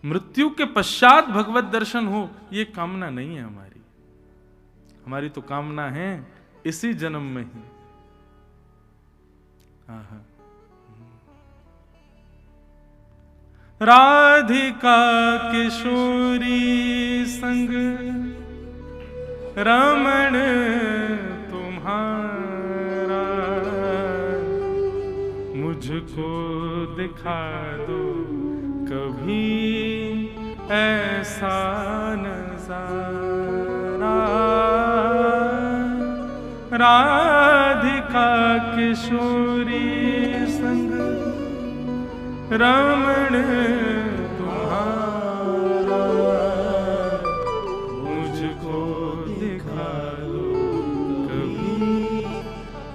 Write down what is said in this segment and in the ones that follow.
मृत्यु के पश्चात भगवत दर्शन हो, ये कामना नहीं है हमारी। हमारी तो कामना है इसी जन्म में ही। राधिका किशोरी संग रमण तुम्हारा, मुझको दिखा दो कभी ऐसा नजारा। राधिका किशोरी संग रमण तुम्हारा, मुझको दिखा दो कभी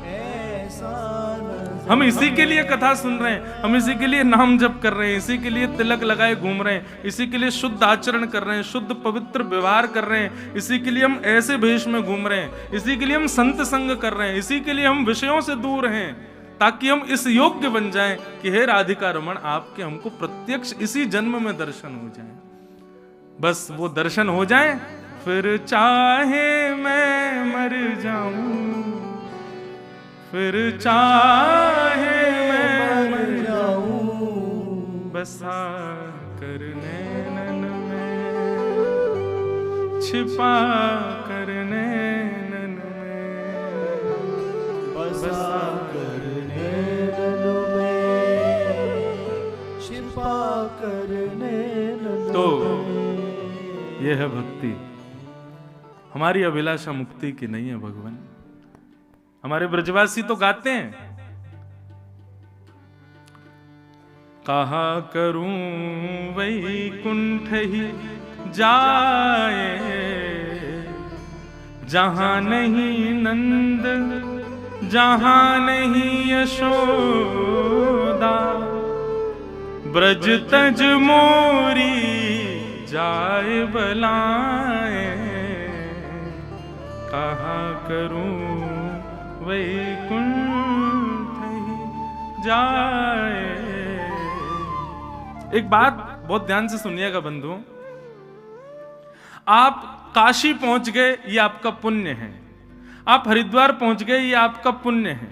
ऐसा नजारा। हम इसी के लिए कथा सुन रहे हैं, हम इसी के लिए नाम जप कर रहे हैं, इसी के लिए तिलक लगाए घूम रहे हैं, इसी के लिए शुद्ध आचरण कर रहे हैं, शुद्ध पवित्र व्यवहार कर रहे हैं, इसी के लिए हम ऐसे भेष में घूम रहे हैं, इसी के लिए हम संत संग कर रहे हैं, इसी के लिए हम विषयों से दूर हैं, ताकि हम इस योग्य बन जाएं कि हे राधिका रमण, आपके हमको प्रत्यक्ष इसी जन्म में दर्शन हो जाए। बस वो दर्शन हो जाए, फिर चाहे मैं मर जाऊं, फिर चाहे मैं मर जाऊं, बसा कर नैनन में, छिपा कर नैनन में, बसा कर नैनन में, छिपा कर नैनन। तो यह है भक्ति। हमारी अभिलाषा मुक्ति की नहीं है भगवान। हमारे ब्रजवासी तो गाते हैं, कहा करूं वैकुंठ ही जाए, जहां नहीं नंद, जहां नहीं यशोदा, ब्रज तज मोरी जाए बलाए। कहा करूं वैकुंठ ही जाए। एक बात बहुत ध्यान से सुनिएगा बंधु, आप काशी पहुंच गए ये आपका पुण्य है, आप हरिद्वार पहुंच गए ये आपका पुण्य है,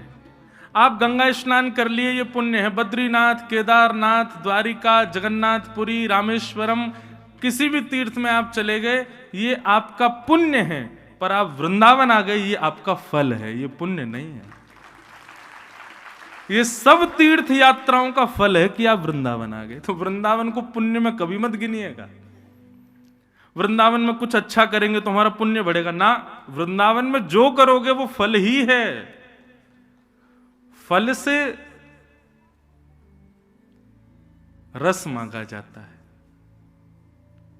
आप गंगा स्नान कर लिए ये पुण्य है, बद्रीनाथ, केदारनाथ, द्वारिका, जगन्नाथपुरी, रामेश्वरम, किसी भी तीर्थ में आप चले गए ये आपका पुण्य है। पर आप वृंदावन आ गए ये आपका फल है, ये पुण्य नहीं है। ये सब तीर्थ यात्राओं का फल है कि आप वृंदावन आ गए। तो वृंदावन को पुण्य में कभी मत गिनिएगा। वृंदावन में कुछ अच्छा करेंगे तो हमारा पुण्य बढ़ेगा ना, वृंदावन में जो करोगे वो फल ही है। फल से रस मांगा जाता है।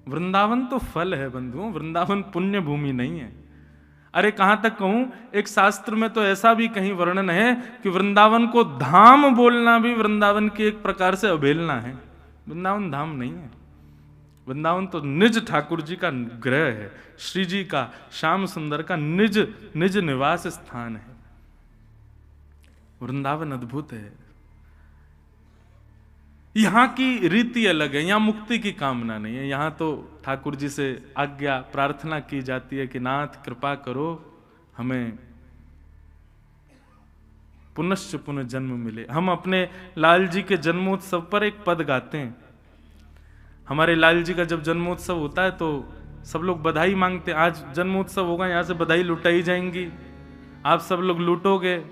वृंदावन तो फल है बंधुओं, वृंदावन पुण्य भूमि नहीं है। अरे कहां तक कहूं, एक शास्त्र में तो ऐसा भी कहीं वर्णन है कि वृंदावन को धाम बोलना भी वृंदावन की एक प्रकार से अवहेलना है। वृंदावन धाम नहीं है, वृंदावन तो निज ठाकुर जी का गृह है, श्री जी का, श्याम सुंदर का निज निज निवास स्थान है। वृंदावन अद्भुत है। यहां की रीति अलग है, यहां मुक्ति की कामना नहीं है। यहां तो ठाकुर जी से आज्ञा प्रार्थना की जाती है कि नाथ कृपा करो हमें पुनश्च पुनर्जन्म मिले। हम अपने लाल जी के जन्मोत्सव पर एक पद गाते हैं। हमारे लाल जी का जब जन्मोत्सव होता है तो सब लोग बधाई मांगते हैं। आज जन्मोत्सव होगा, यहां से बधाई लुटाई जाएंगी, आप सब लोग लूटोगे।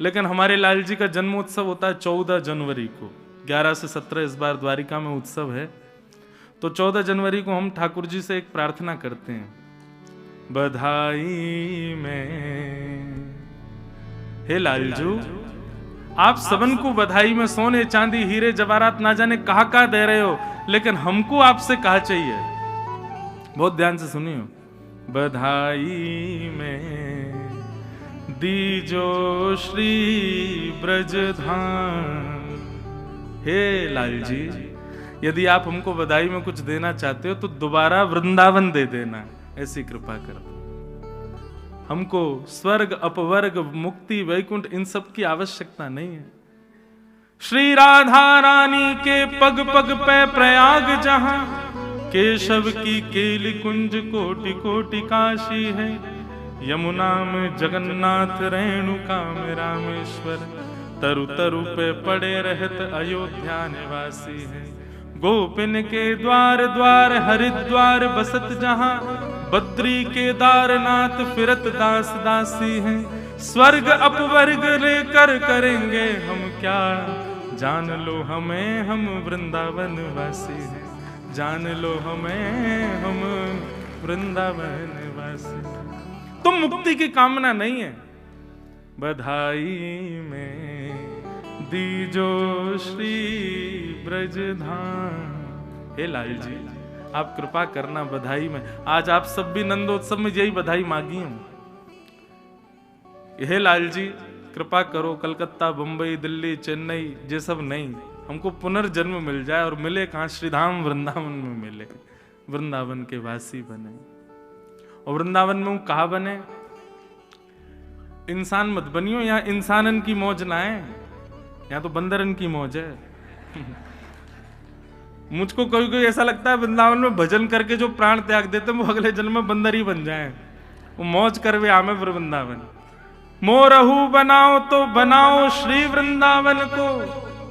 लेकिन हमारे लाल जी का जन्मोत्सव होता है 14 जनवरी को, 11 से 17 इस बार द्वारिका में उत्सव है। तो 14 जनवरी को हम ठाकुर जी से एक प्रार्थना करते हैं, बधाई में हे लालजू, आप सबन को बधाई में सोने चांदी हीरे जवाहरात ना जाने कहा दे रहे हो, लेकिन हमको आपसे कहा चाहिए। बहुत ध्यान से सुनियो, बधाई में दीजो श्री ब्रजधाम। हे लाल जी, यदि आप हमको बधाई में कुछ देना चाहते हो तो दोबारा वृंदावन दे देना, ऐसी कृपा कर दो। हमको स्वर्ग, अपवर्ग, मुक्ति, वैकुंठ इन सब की आवश्यकता नहीं है। श्री राधा रानी के पग पग पे प्रयाग जहां, केशव की केली कुंज कोटि कोटि काशी है। यमुना में जगन्नाथ, रेणुका में रामेश्वर, तरु तरु पे पड़े रहत अयोध्या निवासी है। गोपिन के द्वार द्वार हरिद्वार बसत जहां, बद्री केदारनाथ फिरत दास दासी है। स्वर्ग अपवर्ग लेकर करेंगे हम क्या, जान लो हमें हम वृंदावन वासी हैं। जान लो हमें हम वृंदावन वासी। तुम मुक्ति की कामना नहीं है, बधाई में दीजो श्री ब्रजधाम। हे लाल जी, आप कृपा करना बधाई में। आज आप सब भी नंदोत्सव में यही बधाई मांगी हूं। हे लाल जी, कृपा करो, कलकत्ता, बंबई, दिल्ली, चेन्नई ये सब नहीं, हमको पुनर्जन्म मिल जाए। और मिले कहां? श्रीधाम वृंदावन में मिले, वृंदावन के वासी बने। और वृंदावन में कहा बने? इंसान मत बनियो, यहाँ इंसानन की मौज ना है, यहाँ तो बंदरन की मौज है। मुझको कोई कोई ऐसा लगता है वृंदावन में भजन करके जो प्राण त्याग देते हैं वो अगले जन्म में बंदर ही बन जाए, वो मौज करवे आमे वृंदावन। मोरहू बनाओ तो बनाओ श्री वृंदावन को,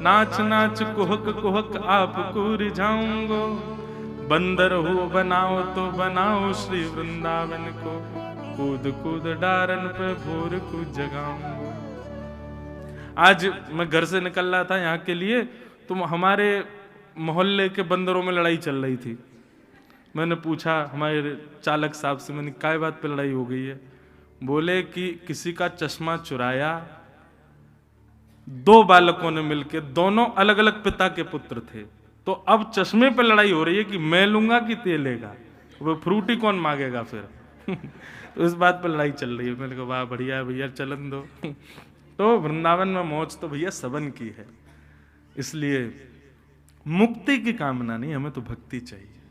नाच नाच कुहक कुहक आपको रिझाऊंगो। बंदर हो बनाओ तो बनाओ श्री वृंदावन को, कूद कूद डारन पे भोर को जगाऊंगो। आज मैं घर से निकल रहा था यहाँ के लिए, तो हमारे मोहल्ले के बंदरों में लड़ाई चल रही थी। मैंने पूछा हमारे चालक साहब से, मैंने काय बात पे लड़ाई हो गई है? बोले कि किसी का चश्मा चुराया, दो बालकों ने मिलकर, दोनों अलग अलग पिता के पुत्र थे, तो अब चश्मे पे लड़ाई हो रही है कि मैं लूंगा कि ते लेगा, वो फ्रूटी कौन मांगेगा फिर। तो इस बात पर लड़ाई चल रही है। मैंने कहा वाह बढ़िया है भैया, चलन दो। तो वृंदावन में मौज तो भैया सबन की है, इसलिए मुक्ति की कामना नहीं, हमें तो भक्ति चाहिए।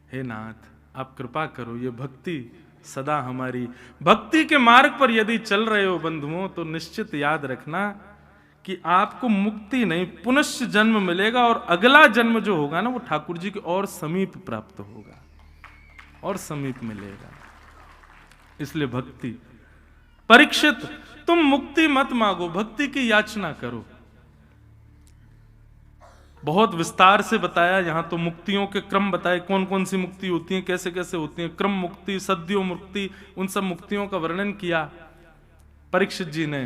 हे नाथ, आप कृपा करो, ये भक्ति सदा हमारी, भक्ति के मार्ग पर यदि चल रहे हो बंधुओं, तो निश्चित याद रखना कि आपको मुक्ति नहीं पुनश्च जन्म मिलेगा, और अगला जन्म जो होगा ना वो ठाकुर जी के और समीप प्राप्त होगा, और समीप मिलेगा। इसलिए भक्ति। परीक्षित, तुम मुक्ति मत मांगो, भक्ति की याचना करो। बहुत विस्तार से बताया, यहां तो मुक्तियों के क्रम बताए, कौन कौन सी मुक्ति होती है, कैसे कैसे होती है, क्रम मुक्ति, सद्यो मुक्ति, उन सब मुक्तियों का वर्णन किया। परीक्षित जी ने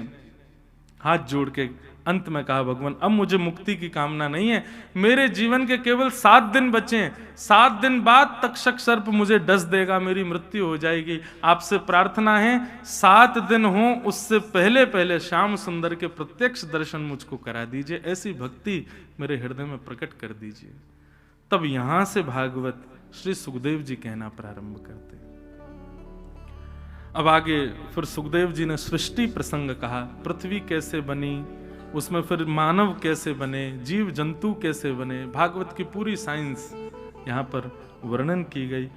हाथ जोड़ के अंत में कहा, भगवान अब मुझे मुक्ति की कामना नहीं है, मेरे जीवन के केवल 7 दिन बचे हैं, 7 दिन बाद तक्षक सर्प मुझे डस देगा, मेरी मृत्यु हो जाएगी। आपसे प्रार्थना है 7 दिन हो उससे पहले पहले श्याम सुंदर के प्रत्यक्ष दर्शन मुझको करा दीजिए, ऐसी भक्ति मेरे हृदय में प्रकट कर दीजिए। तब यहां से भागवत श्री सुखदेव जी कहना प्रारंभ करते हैं। अब आगे फिर सुखदेव जी ने सृष्टि प्रसंग कहा, पृथ्वी कैसे बनी, उसमें फिर मानव कैसे बने, जीव जंतु कैसे बने, भागवत की पूरी साइंस यहाँ पर वर्णन की गई।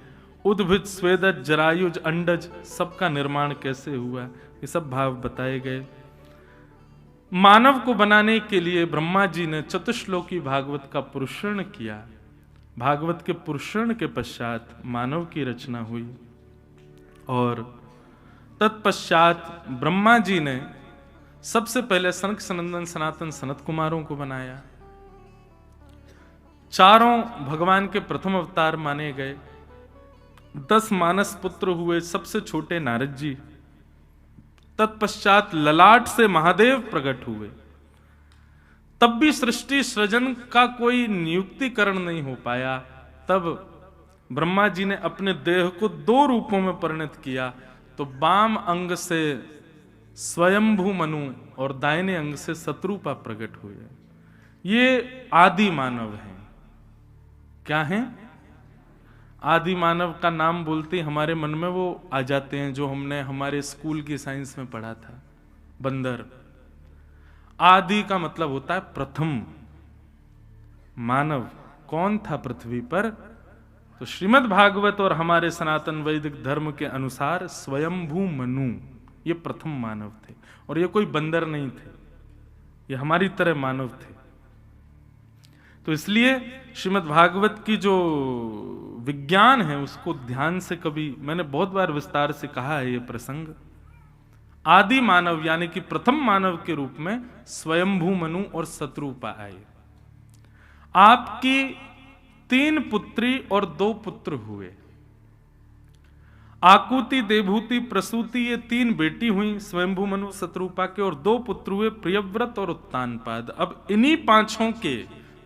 उद्भिद, स्वेदज, जरायुज, अंडज, सबका निर्माण कैसे हुआ, ये सब भाव बताए गए। मानव को बनाने के लिए ब्रह्मा जी ने चतुश्लोकी भागवत का पुरुषण किया। भागवत के पुरुषण के पश्चात मानव की रचना हुई, और तत्पश्चात ब्रह्मा जी ने सबसे पहले सनक सनंदन सनातन सनत कुमारों को बनाया। चारों भगवान के प्रथम अवतार माने गए। 10 मानस पुत्र हुए, सबसे छोटे नारद जी। तत्पश्चात ललाट से महादेव प्रकट हुए। तब भी सृष्टि सृजन का कोई नियुक्तिकरण नहीं हो पाया। तब ब्रह्मा जी ने अपने देह को 2 रूपों में परिणत किया। तो बाम अंग से स्वयंभू मनु और दाहिने अंग से शत्रुपा प्रकट हुए। ये आदि मानव हैं। क्या हैं? आदि मानव का नाम बोलते हमारे मन में वो आ जाते हैं जो हमने हमारे स्कूल की साइंस में पढ़ा था, बंदर। आदि का मतलब होता है प्रथम। मानव कौन था पृथ्वी पर? तो श्रीमद् भागवत और हमारे सनातन वैदिक धर्म के अनुसार स्वयंभू मनु ये प्रथम मानव थे, और ये कोई बंदर नहीं थे। ये हमारी तरह मानव थे। तो इसलिए श्रीमद् भागवत की जो विज्ञान है उसको ध्यान से, कभी मैंने बहुत बार विस्तार से कहा है ये प्रसंग। आदि मानव यानी कि प्रथम मानव के रूप में स्वयंभू मनु और शत्रुपा आए। आपकी 3 पुत्री और 2 पुत्र हुए। आकुति, देवहूति, प्रसूति, ये 3 बेटी हुई स्वयंभू मनु शत्रुपा के, और 2 पुत्र हुए प्रियव्रत और उत्तानपाद। अब इन्हीं 5 के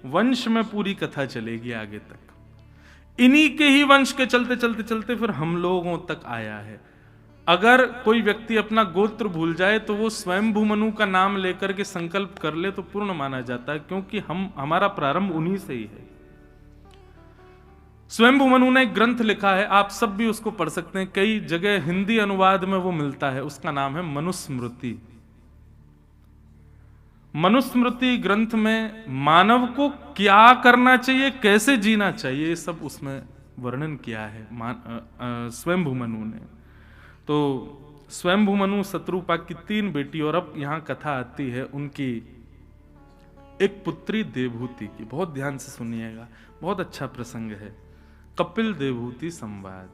वंश में पूरी कथा चलेगी आगे तक। इन्हीं के ही वंश के चलते चलते चलते फिर हम लोगों तक आया है। अगर कोई व्यक्ति अपना गोत्र भूल जाए तो वो स्वयंभू मनु का नाम लेकर के संकल्प कर ले तो पूर्ण माना जाता है, क्योंकि हमारा प्रारंभ उन्हीं से ही है। स्वयंभू मनु ने एक ग्रंथ लिखा है, आप सब भी उसको पढ़ सकते हैं, कई जगह हिंदी अनुवाद में वो मिलता है। उसका नाम है मनुस्मृति। मनुस्मृति ग्रंथ में मानव को क्या करना चाहिए, कैसे जीना चाहिए, सब उसमें वर्णन किया है स्वयंभू मनु ने। तो स्वयंभू मनु शत्रुपा की 3 बेटी, और अब यहां कथा आती है उनकी एक पुत्री देवहूति की। बहुत ध्यान से सुनिएगा, बहुत अच्छा प्रसंग है। कपिल देवहूति संवाद।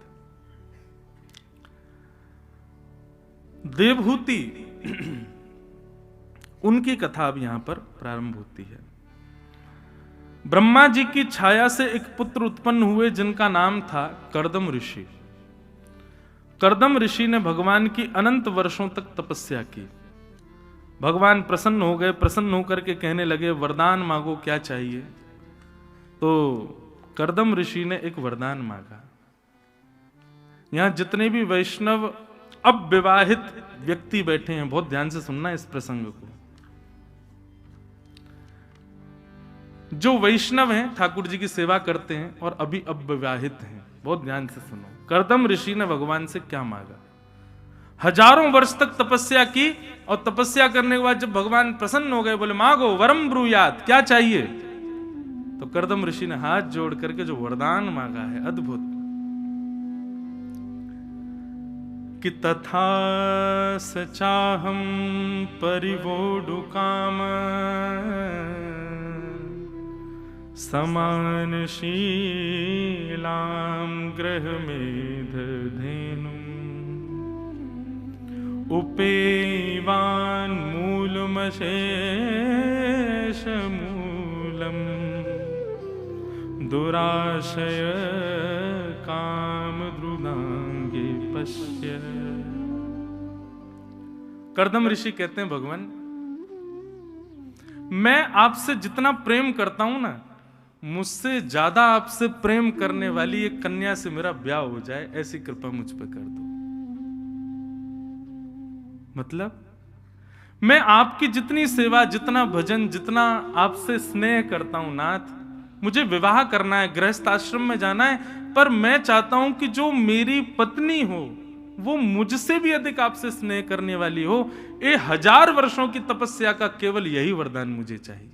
देवहूति उनकी कथा अब यहां पर प्रारंभ होती है। ब्रह्मा जी की छाया से एक पुत्र उत्पन्न हुए जिनका नाम था कर्दम ऋषि। कर्दम ऋषि ने भगवान की अनंत वर्षों तक तपस्या की। भगवान प्रसन्न हो गए। प्रसन्न होकर के कहने लगे, वरदान मांगो, क्या चाहिए। तो कर्दम ऋषि ने एक वरदान मांगा। यहां जितने भी वैष्णव अब विवाहित व्यक्ति बैठे हैं, बहुत ध्यान से सुनना इस प्रसंग को। जो वैष्णव हैं, ठाकुर जी की सेवा करते हैं और अभी अब विवाहित हैं, बहुत ध्यान से सुनो। कर्दम ऋषि ने भगवान से क्या मांगा। हजारों वर्ष तक तपस्या की, और तपस्या करने के बाद जब भगवान प्रसन्न हो गए, बोले मांगो वरम ब्रूयात, क्या चाहिए। तो कर्दम ऋषि ने हाथ जोड़ करके जो वरदान मांगा है, अद्भुत, कि तथा सचाहम परिवोडु काम समान शीलाम ग्रह मेध धेनु उपेवान मूलमशेष मूलम दुराशय काम द्रुदांगे पश्य। कर्दम ऋषि कहते हैं, भगवान मैं आपसे जितना प्रेम करता हूं ना, मुझसे ज्यादा आपसे प्रेम करने वाली एक कन्या से मेरा ब्याह हो जाए, ऐसी कृपा मुझ पर कर दो। मतलब मैं आपकी जितनी सेवा, जितना भजन, जितना आपसे स्नेह करता हूं नाथ, मुझे विवाह करना है, गृहस्थ आश्रम में जाना है, पर मैं चाहता हूं कि जो मेरी पत्नी हो वो मुझसे भी अधिक आपसे स्नेह करने वाली हो। ये 1000 वर्षों की तपस्या का केवल यही वरदान मुझे चाहिए।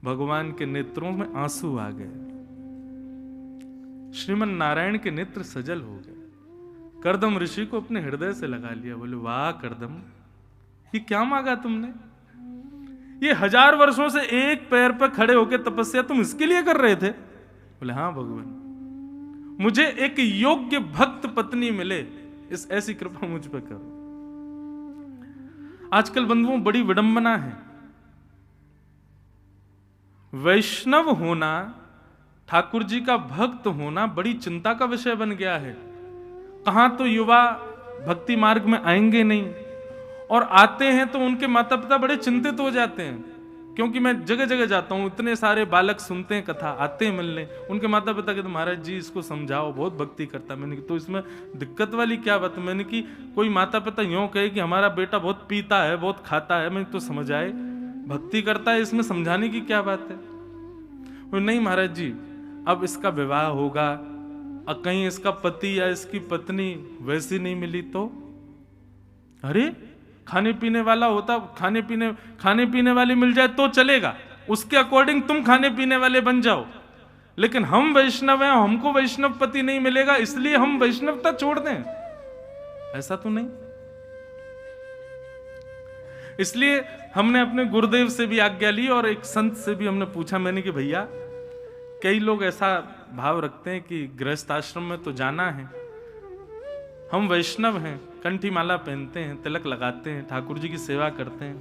भगवान के नेत्रों में आंसू आ गए। श्रीमन नारायण के नेत्र सजल हो गए। कर्दम ऋषि को अपने हृदय से लगा लिया। बोले वाह कर्दम, ये क्या मांगा तुमने। ये 1000 वर्षों से एक पैर पर खड़े होकर तपस्या तुम इसके लिए कर रहे थे। बोले हाँ भगवान, मुझे एक योग्य भक्त पत्नी मिले, इस ऐसी कृपा मुझ पर करो। आजकल बंधुओं बड़ी विडंबना है। वैष्णव होना, ठाकुर जी का भक्त होना बड़ी चिंता का विषय बन गया है। कहां तो युवा भक्ति मार्ग में आएंगे नहीं, और आते हैं तो उनके माता पिता बड़े चिंतित हो जाते हैं। क्योंकि मैं जगह जगह जाता हूं, इतने सारे बालक सुनते हैं कथा, आते हैं मिलने, उनके माता पिता कहते महाराज जी इसको समझाओ, बहुत भक्ति करता है। मैंने तो इसमें दिक्कत वाली क्या बात। मैंने कि कोई माता पिता यूं कहे कि हमारा बेटा बहुत पीता है, बहुत खाता है, मैंने तो समझ आए, भक्ति करता है, इसमें समझाने की क्या बात है। नहीं महाराज जी, अब इसका विवाह होगा, कहीं इसका पति या इसकी पत्नी वैसी नहीं मिली तो। अरे खाने पीने वाला होता, खाने पीने वाली मिल जाए तो चलेगा, उसके अकॉर्डिंग तुम खाने पीने वाले बन जाओ। लेकिन हम वैष्णव हैं, हमको वैष्णव पति नहीं मिलेगा इसलिए हम वैष्णवता छोड़ दें, ऐसा तो नहीं। इसलिए हमने अपने गुरुदेव से भी आज्ञा ली और एक संत से भी हमने पूछा, मैंने कि भैया कई लोग ऐसा भाव रखते हैं कि गृहस्थ आश्रम में तो जाना है, हम वैष्णव हैं, कंठी माला पहनते हैं, तिलक लगाते हैं, ठाकुर जी की सेवा करते हैं,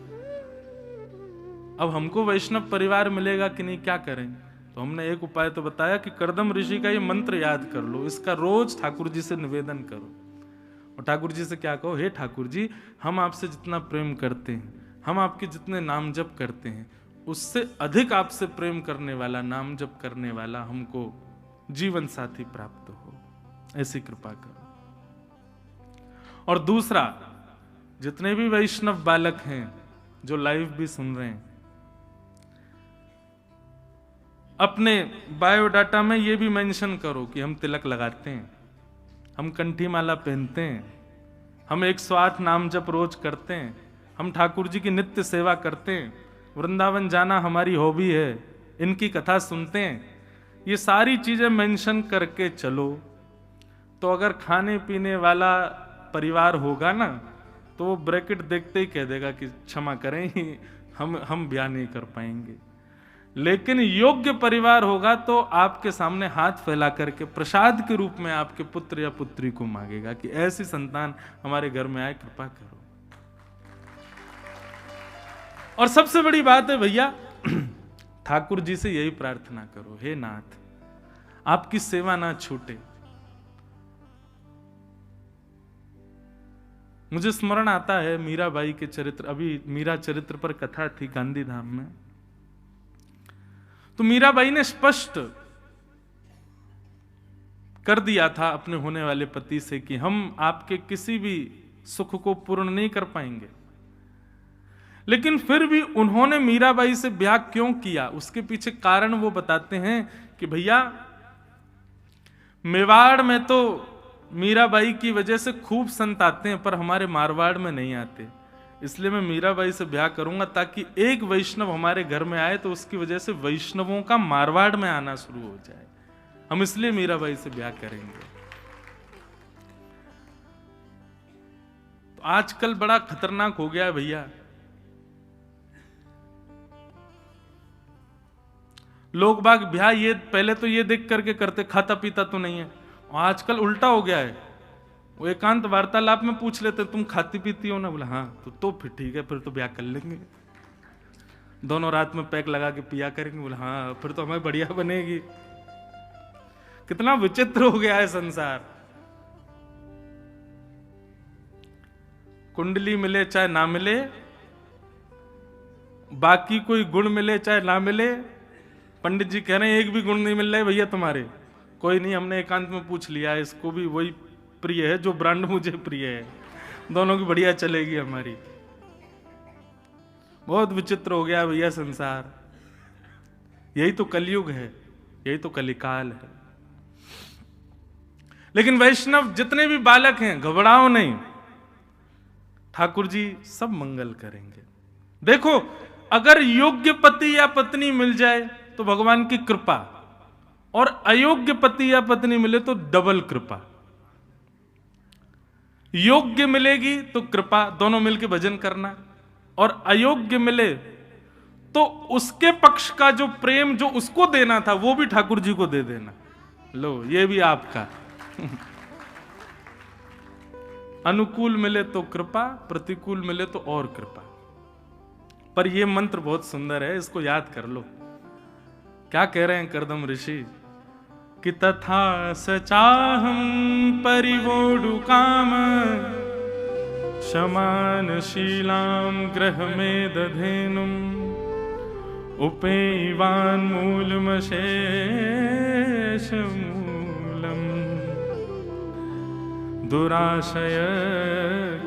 अब हमको वैष्णव परिवार मिलेगा कि नहीं, क्या करें? तो हमने एक उपाय तो बताया कि करदम ऋषि का ये मंत्र याद कर लो, इसका रोज ठाकुर जी से निवेदन करो और ठाकुर जी से क्या कहो, हे ठाकुर जी, हम आपसे जितना प्रेम करते हैं, हम आपके जितने नाम जप करते हैं, उससे अधिक आपसे प्रेम करने वाला, नाम जप करने वाला हमको जीवन साथी प्राप्त हो, ऐसी कृपा करो। और दूसरा, जितने भी वैष्णव बालक हैं जो लाइव भी सुन रहे हैं, अपने बायोडाटा में ये भी मेंशन करो कि हम तिलक लगाते हैं, हम कंठी माला पहनते हैं, हम 108 नाम जप रोज करते हैं, हम ठाकुर जी की नित्य सेवा करते हैं, वृंदावन जाना हमारी हॉबी है, इनकी कथा सुनते हैं, ये सारी चीजें मेंशन करके चलो। तो अगर खाने पीने वाला परिवार होगा ना, तो वो ब्रैकेट देखते ही कह देगा कि क्षमा करें, हम ब्याह नहीं कर पाएंगे। लेकिन योग्य परिवार होगा तो आपके सामने हाथ फैला करके प्रसाद के रूप में आपके पुत्र या पुत्री को मांगेगा कि ऐसी संतान हमारे घर में आए, कृपा करो। और सबसे बड़ी बात है भैया, ठाकुर जी से यही प्रार्थना करो, हे नाथ, आपकी सेवा ना छूटे। मुझे स्मरण आता है मीराबाई के चरित्र, अभी मीरा चरित्र पर कथा थी गांधी धाम में, तो मीराबाई ने स्पष्ट कर दिया था अपने होने वाले पति से कि हम आपके किसी भी सुख को पूर्ण नहीं कर पाएंगे। लेकिन फिर भी उन्होंने मीराबाई से ब्याह क्यों किया, उसके पीछे कारण वो बताते हैं कि भैया, मेवाड़ में तो मीराबाई की वजह से खूब संत आते हैं, पर हमारे मारवाड़ में नहीं आते, इसलिए मैं मीराबाई से ब्याह करूंगा ताकि एक वैष्णव हमारे घर में आए तो उसकी वजह से वैष्णवों का मारवाड़ में आना शुरू हो जाए, हम इसलिए मीराबाई से ब्याह करेंगे। तो आजकल बड़ा खतरनाक हो गया है भैया, लोग बाग ब्याह ये पहले तो ये देख करके करते खाता पीता तो नहीं है, आजकल उल्टा हो गया है, वो एकांत वार्तालाप में पूछ लेते तुम खाती पीती हो ना, बोला हाँ, तो फिर ठीक है, फिर तो ब्याह कर लेंगे, दोनों रात में पैक लगा के पिया करेंगे, बोला हाँ, फिर तो हमें बढ़िया बनेगी। कितना विचित्र हो गया है संसार। कुंडली मिले चाहे ना मिले, बाकी कोई गुण मिले चाहे ना मिले, पंडित जी कह रहे हैं एक भी गुण नहीं मिल रहा है भैया तुम्हारे, कोई नहीं, हमने एकांत में पूछ लिया, इसको भी वही प्रिय है जो ब्रांड मुझे प्रिय है, दोनों की बढ़िया चलेगी हमारी। बहुत विचित्र हो गया भैया संसार, यही तो कलयुग है, यही तो कलिकाल है। लेकिन वैष्णव जितने भी बालक हैं, घबराओ नहीं, ठाकुर जी सब मंगल करेंगे। देखो, अगर योग्य पति या पत्नी मिल जाए तो भगवान की कृपा, और अयोग्य पति या पत्नी मिले तो डबल कृपा। योग्य मिलेगी तो कृपा, दोनों मिलके भजन करना, और अयोग्य मिले तो उसके पक्ष का जो प्रेम जो उसको देना था वो भी ठाकुर जी को दे देना, लो ये भी आपका। अनुकूल मिले तो कृपा, प्रतिकूल मिले तो और कृपा। पर यह मंत्र बहुत सुंदर है, इसको याद कर लो। क्या कह रहे हैं करदम ऋषि कि तथा सचाहम परिवोडु काम शमान शीलाम ग्रह में दधेनुम उपेवान मूलमशेष मूलम दुराशय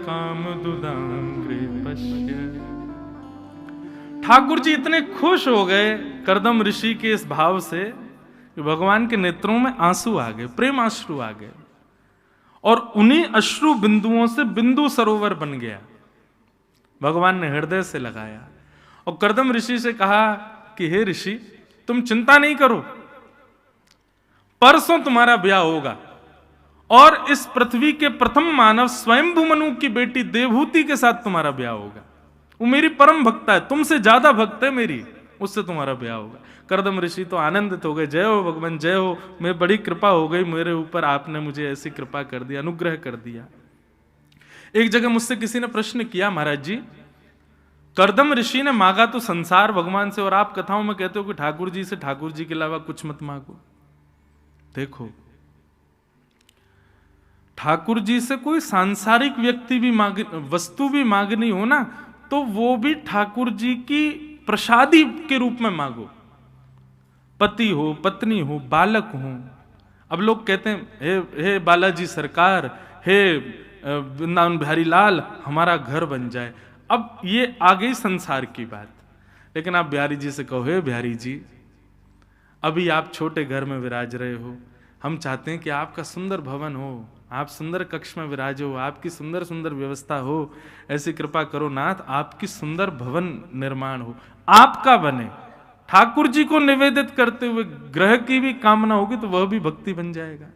काम दुदांग्रे पश्य। ठाकुर जी इतने खुश हो गए करदम ऋषि के इस भाव से कि भगवान के नेत्रों में आंसू आ गए, प्रेम अश्रु आ गए, और उन्हीं अश्रु बिंदुओं से बिंदु सरोवर बन गया। भगवान ने हृदय से लगाया और करदम ऋषि से कहा कि हे ऋषि, तुम चिंता नहीं करो, परसों तुम्हारा ब्याह होगा और इस पृथ्वी के प्रथम मानव स्वयंभू मनु की बेटी देवहूति के साथ तुम्हारा ब्याह होगा। वो मेरी परम भक्ता है, तुमसे ज्यादा भक्त है मेरी, उससे तुम्हारा ब्याह होगा। कर्दम ऋषि तो आनंदित हो गए, जय हो भगवान जय हो, मैं बड़ी कृपा हो गई मेरे ऊपर, आपने मुझे ऐसी कृपा कर दी, अनुग्रह कर दिया। एक जगह मुझसे किसी ने प्रश्न किया, महाराज जी कर्दम ऋषि ने मांगा तो संसार भगवान से, और आप कथाओं में कहते हो कि ठाकुर जी से ठाकुर जी के अलावा कुछ मत मांगो। देखो ठाकुर जी से कोई सांसारिक व्यक्ति भी वस्तु भी मांगनी हो ना, तो वो भी ठाकुर जी की प्रसादी के रूप में मांगो। पति हो, पत्नी हो, बालक हो। अब लोग कहते हैं हे बालाजी सरकार, हे वृंदावन बिहारी लाल, हमारा घर बन जाए। अब ये आ गई संसार की बात। लेकिन आप बिहारी जी से कहो, हे बिहारी जी अभी आप छोटे घर में विराज रहे हो, हम चाहते हैं कि आपका सुंदर भवन हो, आप सुंदर कक्ष में विराजो, आपकी सुंदर सुंदर व्यवस्था हो, ऐसी कृपा करो नाथ आपकी सुंदर भवन निर्माण हो, आपका बने। ठाकुर जी को निवेदित करते हुए ग्रह की भी कामना होगी तो वह भी भक्ति बन जाएगा।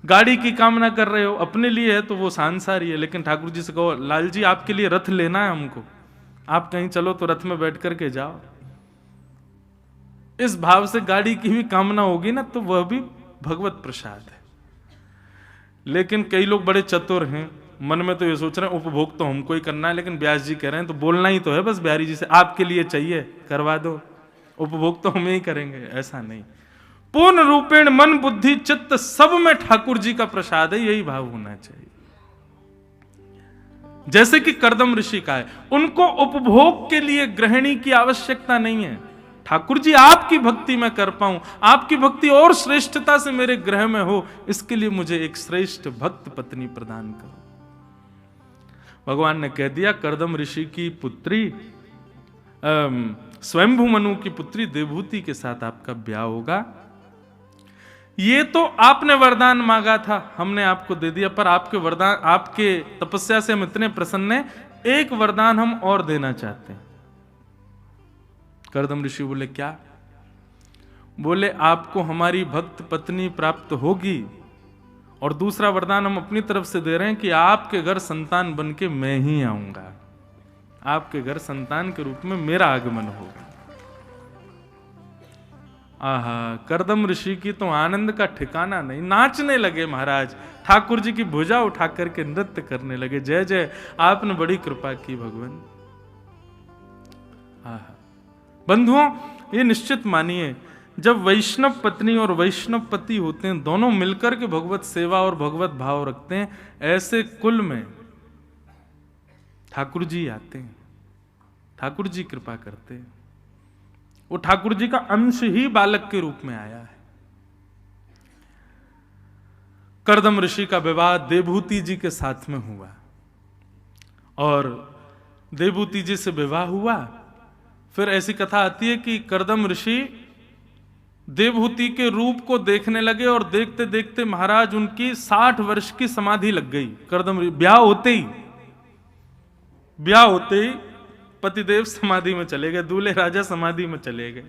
गाड़ी की कामना कर रहे हो अपने लिए है तो वो सांसारी है, लेकिन ठाकुर जी से कहो लाल जी आपके लिए रथ लेना है हमको, आप कहीं चलो तो रथ में बैठ करके जाओ, इस भाव से गाड़ी की भी कामना होगी ना तो वह भी भगवत प्रसाद है। लेकिन कई लोग बड़े चतुर हैं, मन में तो ये सोच रहे हैं उपभोग तो हमको ही करना है, लेकिन व्यास जी कह रहे हैं तो बोलना ही तो है बस बिहारी जी से, आपके लिए चाहिए करवा दो, उपभोग तो हमें ही करेंगे। ऐसा नहीं, पूर्ण रूपेण मन बुद्धि चित्त सब में ठाकुर जी का प्रसाद है, यही भाव होना चाहिए। जैसे कि कर्दम ऋषि का है, उनको उपभोग के लिए गृहिणी की आवश्यकता नहीं है। ठाकुर जी आपकी भक्ति मैं कर पाऊं, आपकी भक्ति और श्रेष्ठता से मेरे ग्रह में हो, इसके लिए मुझे एक श्रेष्ठ भक्त पत्नी प्रदान करो। भगवान ने कह दिया कर्दम ऋषि की पुत्री स्वयंभू मनु की पुत्री देवहूति के साथ आपका ब्याह होगा। ये तो आपने वरदान मांगा था, हमने आपको दे दिया, पर आपके वरदान, आपके तपस्या से हम इतने प्रसन्न हैं, एक वरदान हम और देना चाहते हैं। कर्दम ऋषि बोले क्या? बोले आपको हमारी भक्त पत्नी प्राप्त होगी, और दूसरा वरदान हम अपनी तरफ से दे रहे हैं कि आपके घर संतान बन के मैं ही आऊंगा, आपके घर संतान के रूप में मेरा आगमन होगा। आहा, कर्दम ऋषि की तो आनंद का ठिकाना नहीं, नाचने लगे महाराज, ठाकुर जी की भुजा उठा करके नृत्य करने लगे, जय जय आपने बड़ी कृपा की भगवान। आहा, बंधुओं ये निश्चित मानिए, जब वैष्णव पत्नी और वैष्णव पति होते हैं, दोनों मिलकर के भगवत सेवा और भगवत भाव रखते हैं, ऐसे कुल में ठाकुर जी आते हैं, ठाकुर जी कृपा करते हैं। वो ठाकुर जी का अंश ही बालक के रूप में आया है। कर्दम ऋषि का विवाह देवहूति जी के साथ में हुआ, और देवहूति जी से विवाह हुआ। फिर ऐसी कथा आती है कि कर्दम ऋषि देवहूति के रूप को देखने लगे, और देखते देखते महाराज उनकी 60 वर्ष की समाधि लग गई। कर्दम ब्याह होते ही पतिदेव समाधि में चले गए, दूल्हे राजा समाधि में चले गए,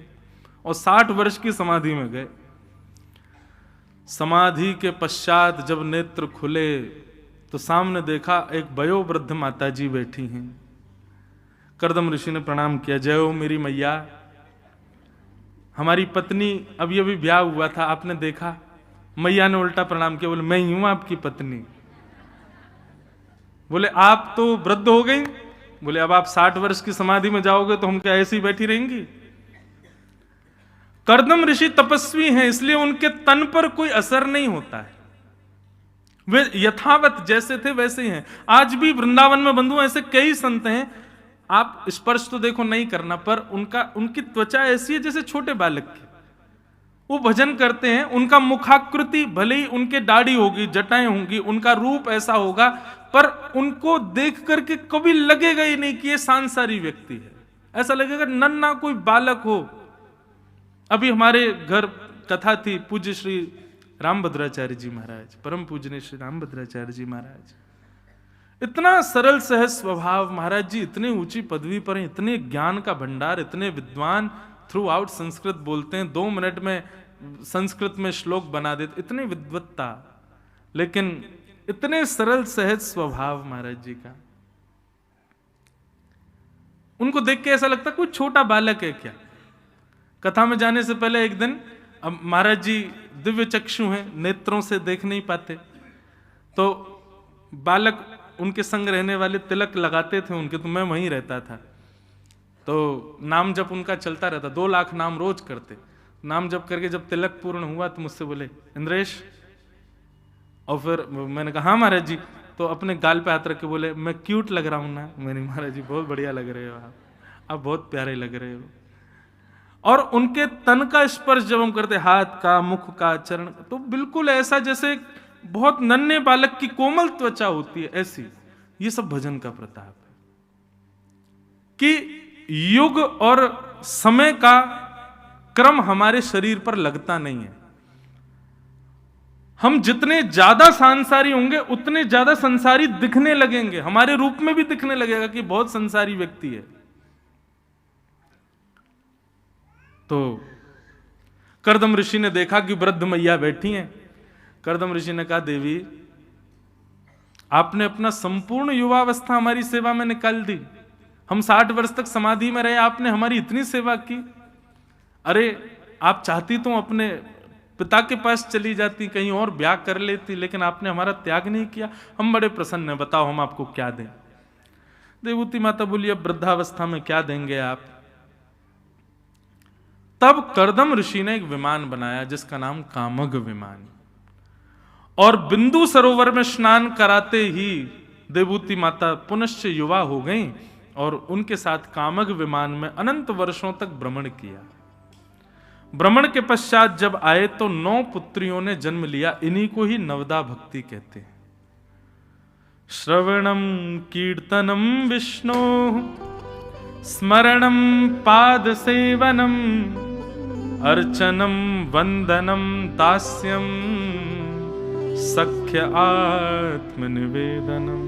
और 60 वर्ष की समाधि में गए। समाधि के पश्चात जब नेत्र खुले तो सामने देखा एक वयोवृद्ध माता जी बैठी हैं। कर्दम ऋषि ने प्रणाम किया, जय हो मेरी मैया, हमारी पत्नी अभी अभी ब्याह हुआ था, आपने देखा? मैया ने उल्टा प्रणाम किया, बोले मैं ही हूं आपकी पत्नी। बोले आप तो वृद्ध हो गई। बोले अब आप 60 वर्ष की समाधि में जाओगे तो हम क्या ऐसी बैठी रहेंगी? कर्दम ऋषि तपस्वी हैं, इसलिए उनके तन पर कोई असर नहीं होता है, वे यथावत जैसे थे वैसे ही हैं। आज भी वृंदावन में बंधु ऐसे कई संत हैं, आप स्पर्श तो देखो नहीं करना, पर उनकी त्वचा ऐसी है जैसे छोटे बालक की। वो भजन करते हैं, उनका मुखाकृति भले ही उनके दाढ़ी होगी, जटाएं होंगी, उनका रूप ऐसा होगा, पर उनको देख करके कभी लगेगा ही नहीं कि ये सांसारी व्यक्ति है। ऐसा लगेगा नन्हा कोई बालक हो। अभी हमारे घर कथा थी, पूज्य श्री रामभद्राचार्य जी महाराज, परम पूजनीय श्री रामभद्राचार्य जी महाराज, इतना सरल सहज स्वभाव, महाराज जी इतने ऊंची पदवी पर हैं, इतने ज्ञान का भंडार, इतने विद्वान, थ्रू आउट संस्कृत बोलते हैं, 2 मिनट में संस्कृत में श्लोक बना देते, इतनी विद्वत्ता, लेकिन इतने सरल सहज स्वभाव महाराज जी का। उनको देख के ऐसा लगता कोई छोटा बालक है क्या। कथा में जाने से पहले एक दिन, अब महाराज जी दिव्य चक्षु हैं, नेत्रों से देख नहीं पाते, तो बालक उनके संग रहने वाले तिलक लगाते थे उनके, तो मैं वहीं रहता था। तो नाम जप उनका चलता रहता, 2 लाख नाम रोज करते। नाम जप करके जब तिलक पूर्ण हुआ तो मुझसे बोले, इंद्रेश, और फिर मैंने कहा हाँ महाराज जी। तो अपने गाल पे हाथ रख के बोले, मैं क्यूट लग रहा हूं ना? मैंने, महाराज जी बहुत बढ़िया लग रहे हो आप बहुत प्यारे लग रहे हो। और उनके तन का स्पर्श जब हम करते, हाथ का, मुख का, चरण, तो बिल्कुल ऐसा जैसे बहुत नन्हे बालक की कोमल त्वचा होती है, ऐसी। ये सब भजन का प्रताप है कि युग और समय का क्रम हमारे शरीर पर लगता नहीं है। हम जितने ज्यादा सांसारी होंगे उतने ज्यादा संसारी दिखने लगेंगे, हमारे रूप में भी दिखने लगेगा कि बहुत संसारी व्यक्ति है। तो कर्दम ऋषि ने देखा कि वृद्ध मैया बैठी हैं। कर्दम ऋषि ने कहा, देवी आपने अपना संपूर्ण युवावस्था हमारी सेवा में निकाल दी, हम 60 वर्ष तक समाधि में रहे, आपने हमारी इतनी सेवा की। अरे आप चाहती तो अपने पिता के पास चली जाती, कहीं और ब्याह कर लेती, लेकिन आपने हमारा त्याग नहीं किया, हम बड़े प्रसन्न हैं, बताओ हम आपको क्या दें। देवूती माता बोली, अब वृद्धावस्था में क्या देंगे आप। तब कर्दम ऋषि ने एक विमान बनाया जिसका नाम कामग विमान, और बिंदु सरोवर में स्नान कराते ही देवूती माता पुनश्च युवा हो गईं और उनके साथ कामग विमान में अनंत वर्षों तक भ्रमण किया। भ्रमण के पश्चात जब आए तो 9 पुत्रियों ने जन्म लिया। इन्हीं को ही नवदा भक्ति कहते हैं। श्रवणम कीर्तनम विष्णु स्मरणम पाद सेवनम अर्चनम वंदनम दास्यम सख्य आत्मनिवेदनम।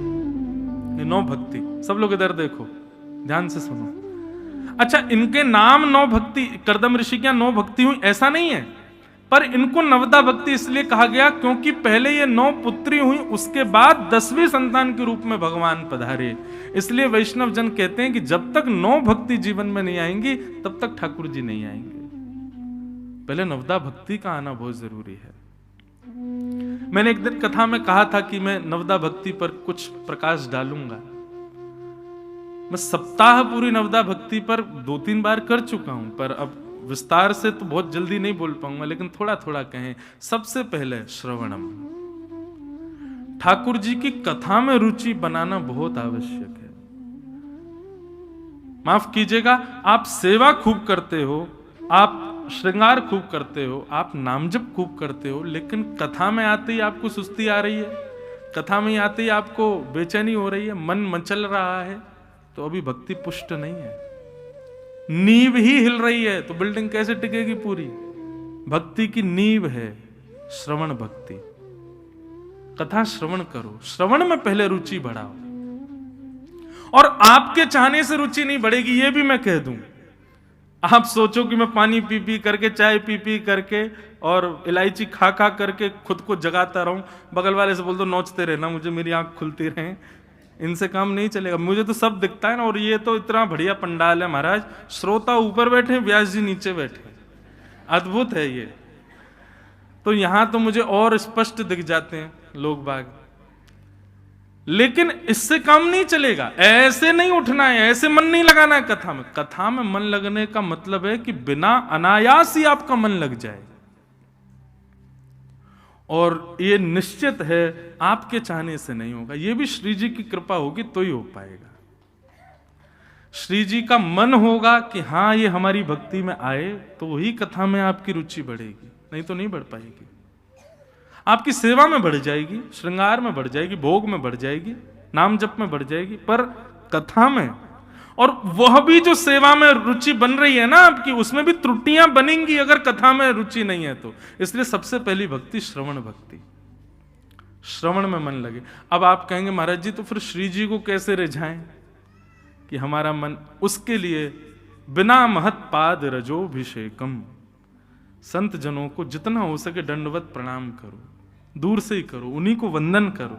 ये 9 भक्ति। सब लोग इधर देखो, ध्यान से सुनो। अच्छा, इनके नाम 9 भक्ति, कर्दम ऋषि की 9 भक्ति हुई ऐसा नहीं है, पर इनको नवदा भक्ति इसलिए कहा गया क्योंकि पहले ये 9 पुत्री हुई, उसके बाद 10वीं संतान के रूप में भगवान पधारे। इसलिए वैष्णव जन कहते हैं कि जब तक 9 भक्ति जीवन में नहीं आएंगी तब तक ठाकुर जी नहीं आएंगे। पहले नवदा भक्ति का आना बहुत जरूरी है। मैंने एक दिन कथा में कहा था कि मैं नवदा भक्ति पर कुछ प्रकाश डालूंगा। मैं सप्ताह पूरी नवदा भक्ति पर 2-3 बार कर चुका हूं, पर अब विस्तार से तो बहुत जल्दी नहीं बोल पाऊंगा, लेकिन थोड़ा थोड़ा कहें। सबसे पहले श्रवणम, ठाकुर जी की कथा में रुचि बनाना बहुत आवश्यक है। माफ कीजिएगा, आप सेवा खूब करते हो, आप श्रृंगार खूब करते हो, आप नामजप खूब करते हो, लेकिन कथा में आते ही आपको सुस्ती आ रही है, कथा में आते ही आपको बेचैनी हो रही है, मन मचल रहा है, तो अभी भक्ति पुष्ट नहीं है। नींव ही हिल रही है तो बिल्डिंग कैसे टिकेगी पूरी। भक्ति की नींव है श्रवण भक्ति। कथा श्रवण करो, श्रवण में पहले रुचि बढ़ाओ। और आपके चाहने से रुचि नहीं बढ़ेगी, ये भी मैं कह दूं। आप सोचो कि मैं पानी पी पी करके, चाय पी पी करके और इलायची खा खा करके खुद को जगाता रहूं, बगल वाले से बोल दो नोचते रहना मुझे, मेरी आंख खुलती रहे, इनसे काम नहीं चलेगा। मुझे तो सब दिखता है ना, और ये तो इतना बढ़िया पंडाल है महाराज, श्रोता ऊपर बैठे, व्यास जी नीचे बैठे, अद्भुत है ये। तो यहां तो मुझे और स्पष्ट दिख जाते हैं लोग बाग, लेकिन इससे काम नहीं चलेगा। ऐसे नहीं उठना है, ऐसे मन नहीं लगाना है कथा में। कथा में मन लगने का मतलब है कि बिना अनायास ही आपका मन लग जाए, और ये निश्चित है आपके चाहने से नहीं होगा। ये भी श्री जी की कृपा होगी तो ही हो पाएगा। श्री जी का मन होगा कि हाँ ये हमारी भक्ति में आए, तो ही कथा में आपकी रुचि बढ़ेगी, नहीं तो नहीं बढ़ पाएगी। आपकी सेवा में बढ़ जाएगी, श्रृंगार में बढ़ जाएगी, भोग में बढ़ जाएगी, नाम जप में बढ़ जाएगी, पर कथा में, और वह भी जो सेवा में रुचि बन रही है ना आपकी, उसमें भी त्रुटियां बनेंगी अगर कथा में रुचि नहीं है तो। इसलिए सबसे पहली भक्ति श्रवण भक्ति, श्रवण में मन लगे। अब आप कहेंगे महाराज जी तो फिर श्री जी को कैसे रिझाएं कि हमारा मन, उसके लिए बिना महत पाद रजोभिषेकम, संत जनों को जितना हो सके दंडवत प्रणाम करो, दूर से ही करो, उन्हीं को वंदन करो,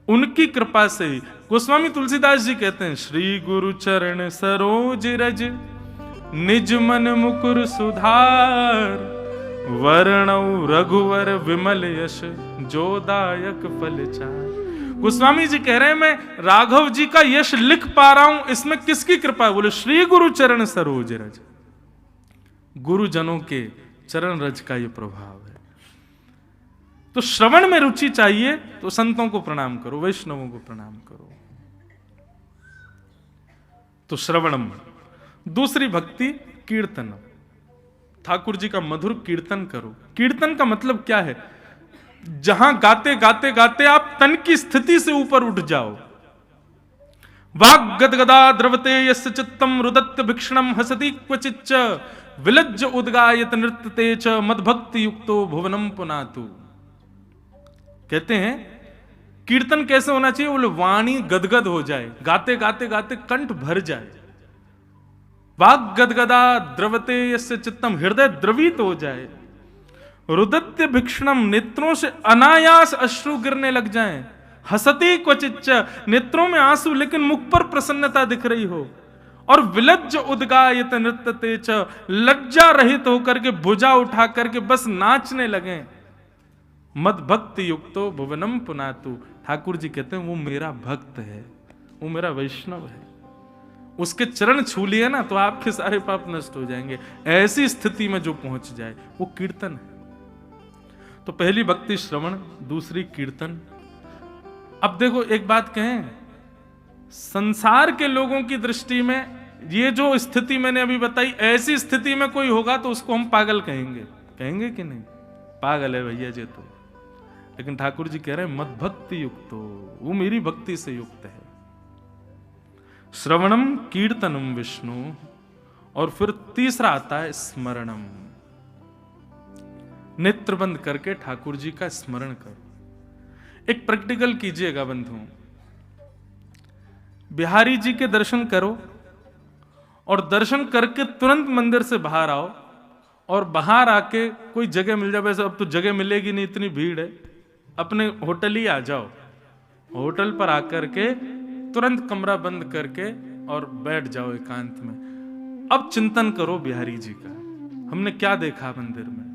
उनकी कृपा से ही। गोस्वामी तुलसीदास जी कहते हैं, श्री गुरु चरण सरोज रज निज मन मुकुर सुधार, वर्णौ रघुवर विमल यश जोदायक फल चार। गोस्वामी जी कह रहे हैं मैं राघव जी का यश लिख पा रहा हूं, इसमें किसकी कृपा है? बोले श्री गुरु चरण सरोज रज, गुरुजनों के चरण रज का ये प्रभाव है। तो श्रवण में रुचि चाहिए तो संतों को प्रणाम करो, वैष्णवों को प्रणाम करो। तो श्रवणम। दूसरी भक्ति कीर्तनम, ठाकुर जी का मधुर कीर्तन करो। कीर्तन का मतलब क्या है? जहां गाते गाते गाते आप तन की स्थिति से ऊपर उठ जाओ। वाग गदगदा द्रवते यस्य चित्तम रुदत्य भिक्षणम हसति क्वचिच्च विलज्ज उद्गायत नृत्यते च मदभक्ति युक्तो भुवनम पुनातु। कहते हैं कीर्तन कैसे होना चाहिए? बोले वाणी गदगद हो जाए, गाते गाते गाते कंठ भर जाए। वाग गदगदा द्रवते यस्य चित्तम, हृदय द्रवित हो जाए। रुदत्य भिक्षणम, नेत्रों से अनायास अश्रु गिरने लग जाएं। हसती क्वचिच्च, नेत्रों में आंसू लेकिन मुख पर प्रसन्नता दिख रही हो। और विलज्ज उद्गायत नृत्यते च, लज्जा रहित होकर के भुजा उठा करके बस नाचने लगे। मद भक्ति युक्तो भुवनम पुनातु, ठाकुर जी कहते हैं वो मेरा भक्त है, वो मेरा वैष्णव है, उसके चरण छू लिए ना तो आपके सारे पाप नष्ट हो जाएंगे। ऐसी स्थिति में जो पहुंच जाए वो कीर्तन है। तो पहली भक्ति श्रवण, दूसरी कीर्तन। अब देखो एक बात कहें, संसार के लोगों की दृष्टि में ये जो स्थिति मैंने अभी बताई, ऐसी स्थिति में कोई होगा तो उसको हम पागल कहेंगे। कहेंगे कि नहीं? पागल है भैया जी तो। लेकिन ठाकुर जी कह रहे हैं मद भक्ति युक्तो, वो मेरी भक्ति से युक्त है। श्रवणम कीर्तनम विष्णु, और फिर तीसरा आता है स्मरणम। नेत्र बंद करके ठाकुर जी का स्मरण करो। एक प्रैक्टिकल कीजिएगा बंधु, बिहारी जी के दर्शन करो और दर्शन करके तुरंत मंदिर से बाहर आओ, और बाहर आके कोई जगह मिल जाए, वैसे अब तो जगह मिलेगी नहीं, इतनी भीड़ है, अपने होटल ही आ जाओ। होटल पर आकर के तुरंत कमरा बंद करके और बैठ जाओ एकांत में। अब चिंतन करो बिहारी जी का, हमने क्या देखा मंदिर में,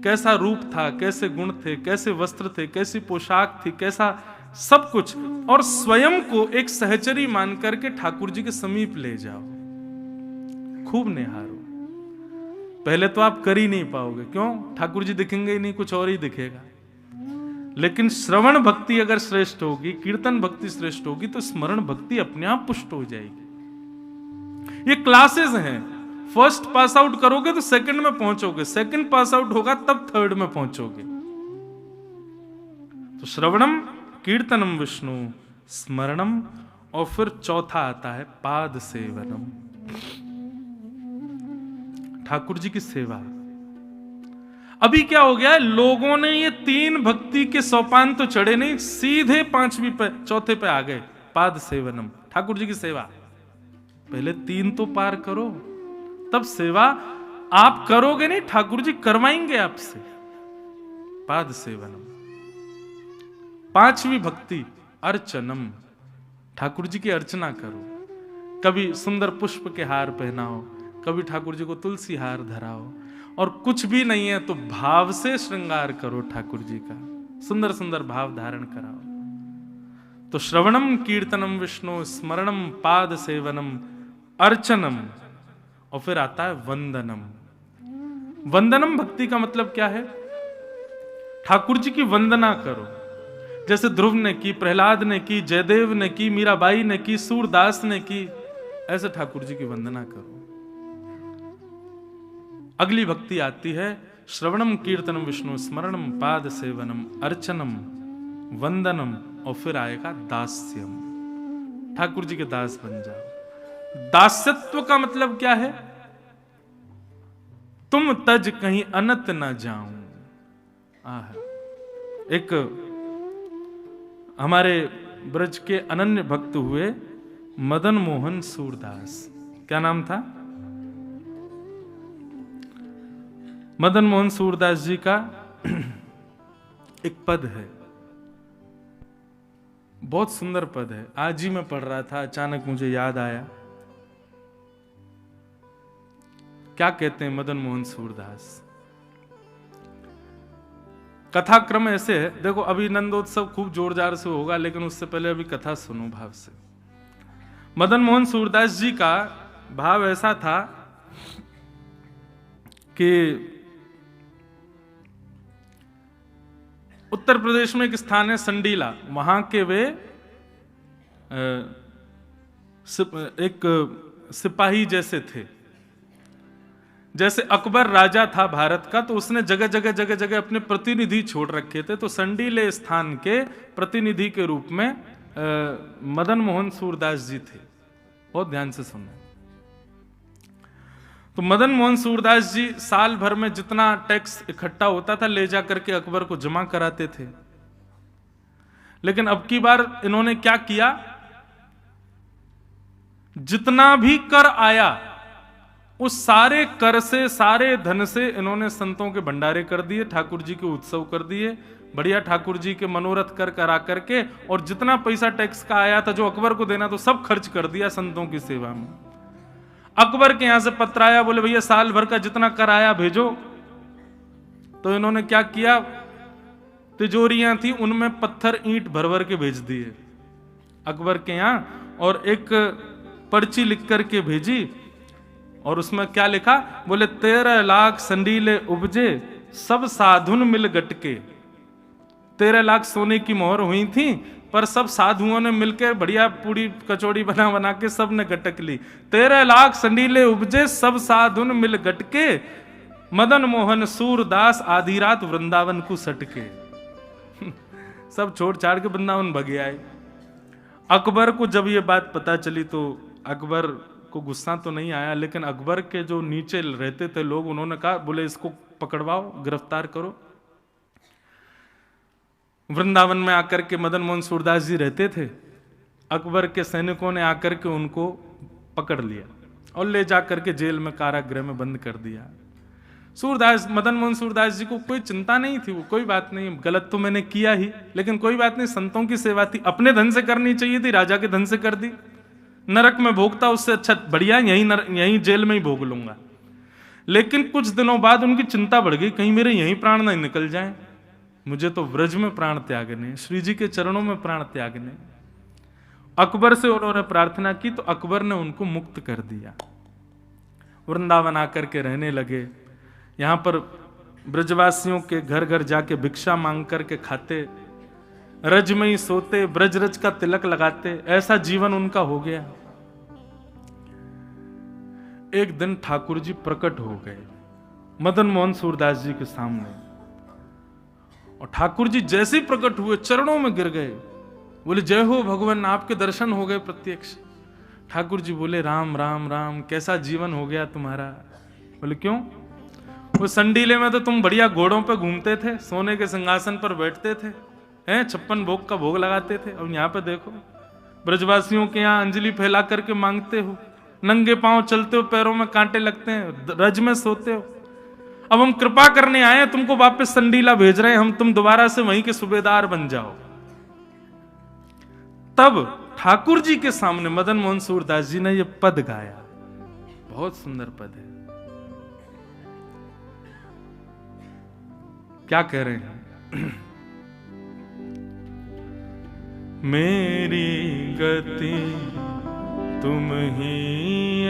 कैसा रूप था, कैसे गुण थे, कैसे वस्त्र थे, कैसी पोशाक थी, कैसा सब कुछ, और स्वयं को एक सहचरी मान करके ठाकुर जी के समीप ले जाओ, खूब निहारो। पहले तो आप कर ही नहीं पाओगे, क्यों? ठाकुर जी दिखेंगे ही नहीं, कुछ और ही दिखेगा। लेकिन श्रवण भक्ति अगर श्रेष्ठ होगी, कीर्तन भक्ति श्रेष्ठ होगी, तो स्मरण भक्ति अपने आप पुष्ट हो जाएगी। ये क्लासेस हैं, फर्स्ट पास आउट करोगे तो सेकंड में पहुंचोगे, सेकंड पास आउट होगा तब थर्ड में पहुंचोगे। तो श्रवणम कीर्तनम विष्णु, स्मरणम, और फिर चौथा आता है पाद सेवनम, ठाकुर जी की सेवा। अभी क्या हो गया है, लोगों ने ये तीन भक्ति के सोपान तो चढ़े नहीं, सीधे पांचवी पे, चौथे पे आ गए, पाद सेवनम, ठाकुर जी की सेवा। पहले तीन तो पार करो, तब सेवा आप करोगे नहीं, ठाकुर जी करवाएंगे आपसे। पाद सेवनम। पांचवी भक्ति अर्चनम, ठाकुर जी की अर्चना करो। कभी सुंदर पुष्प के हार पहनाओ, कभी ठाकुर जी को तुलसी हार धराओ, और कुछ भी नहीं है तो भाव से श्रृंगार करो ठाकुर जी का, सुंदर सुंदर भाव धारण कराओ। तो श्रवणम कीर्तनम विष्णु, स्मरणम पाद सेवनम, अर्चनम, और फिर आता है वंदनम। वंदनम भक्ति का मतलब क्या है? ठाकुर जी की वंदना करो, जैसे ध्रुव ने की, प्रहलाद ने की, जयदेव ने की, मीराबाई ने की, सूरदास ने की, ऐसे ठाकुर जी की वंदना करो। अगली भक्ति आती है श्रवणम कीर्तनम विष्णु, स्मरणम पाद सेवनम, अर्चनम, वंदनम, और फिर आएगा दास्यम, ठाकुर जी के दास बन जाओ। दास्यत्व का मतलब क्या है? तुम तज कहीं अनत न जाऊं। एक हमारे ब्रज के अनन्य भक्त हुए मदन मोहन सूरदास, क्या नाम था? मदन मोहन सूरदास जी का एक पद है, बहुत सुंदर पद है। आज ही मैं पढ़ रहा था, अचानक मुझे याद आया। क्या कहते हैं मदन मोहन सूरदास? कथा क्रम ऐसे है, देखो अभी नंदोत्सव खूब जोरदार से होगा, लेकिन उससे पहले अभी कथा सुनो भाव से। मदन मोहन सूरदास जी का भाव ऐसा था कि उत्तर प्रदेश में एक स्थान है संडीला, वहां के वे एक सिपाही जैसे थे। जैसे अकबर राजा था भारत का, तो उसने जगह जगह अपने प्रतिनिधि छोड़ रखे थे। तो संडीले स्थान के प्रतिनिधि के रूप में मदन मोहन सूरदास जी थे। बहुत ध्यान से सुनना। तो मदन मोहन सूरदास जी साल भर में जितना टैक्स इकट्ठा होता था ले जाकर के अकबर को जमा कराते थे। लेकिन अब की बार इन्होंने क्या किया, जितना भी कर आया उस सारे कर से, सारे धन से इन्होंने संतों के भंडारे कर दिए, ठाकुर जी के उत्सव कर दिए, बढ़िया ठाकुर जी के मनोरथ कर करा करके, और जितना पैसा टैक्स का आया था जो अकबर को देना, तो सब खर्च कर दिया संतों की सेवा में। अकबर के यहां से पत्र आया, बोले भैया साल भर का जितना कर आया भेजो। तो इन्होंने क्या किया, तिजोरियां थी उनमें पत्थर ईंट भर भर के भेज दिए अकबर के यहां, और एक पर्ची लिख करके भेजी, और उसमें क्या लिखा, बोले 13 लाख संडीले उपजे सब साधुन मिल गटके। 13 लाख सोने की मोहर हुई थी, पर सब साधुओं ने मिलकर बढ़िया पूरी कचौड़ी बना बना के सब ने गटक ली। 13 लाख संडीले उपजे सब साधुन मिल गटके, मदन मोहन सूरदास आधी रात वृंदावन को सटके। सब छोड़ छाड़ के वृंदावन भगे आए। अकबर को जब ये बात पता चली तो अकबर को गुस्सा तो नहीं आया, लेकिन अकबर के जो नीचे रहते थे लोग, उन्होंने कहा, बोले इसको पकड़वाओ, गिरफ्तार करो। वृंदावन में आकर के मदन मोहन सूरदास जी रहते थे। अकबर के सैनिकों ने आकर के उनको पकड़ लिया और ले जाकर के जेल में, कारागृह में बंद कर दिया। सूरदास, मदन मोहन सूरदास जी को कोई चिंता नहीं थी, वो कोई बात नहीं, गलत तो मैंने किया ही, लेकिन कोई बात नहीं, संतों की सेवा थी, अपने धन से करनी चाहिए थी, राजा के धन से कर दी। नरक में भोगता उससे अच्छा बढ़िया यहीं जेल में ही भोग लूंगा। लेकिन कुछ दिनों बाद उनकी चिंता बढ़ गई, कहीं मेरे यहीं प्राण नहीं निकल जाएं, मुझे तो व्रज में प्राण त्यागने, श्री जी के चरणों में प्राण त्यागने। अकबर से उन्होंने प्रार्थना की तो अकबर ने उनको मुक्त कर दिया। वृंदावन आकर के रहने लगे। यहां पर ब्रजवासियों के घर घर जाके भिक्षा मांग करके खाते, रज में ही सोते, ब्रज रज का तिलक लगाते, ऐसा जीवन उनका हो गया। एक दिन ठाकुर जी प्रकट हो गए मदन मोहन सूरदास जी के सामने, और ठाकुर जी जैसे ही प्रकट हुए चरणों में गिर गए, बोले जय हो भगवान, आपके दर्शन हो गए प्रत्यक्ष। ठाकुर जी बोले राम राम राम, कैसा जीवन हो गया तुम्हारा? बोले क्यों? वो संडीले में तो तुम बढ़िया घोड़ों पे घूमते थे, सोने के सिंहासन पर बैठते थे, हैं 56 भोग का भोग लगाते थे, और यहाँ पे देखो ब्रजवासियों के यहाँ अंजलि फैला करके मांगते हो, नंगे पांव चलते हो, पैरों में कांटे लगते हैं, रज में सोते हो। अब हम कृपा करने आए हैं, तुमको वापस संडीला भेज रहे हैं, हम तुम दोबारा से वहीं के सूबेदार बन जाओ। तब ठाकुर जी के सामने मदन मोहन सूरदास जी ने यह पद गाया, बहुत सुंदर पद है। क्या कह रहे हैं? मेरी गति तुम ही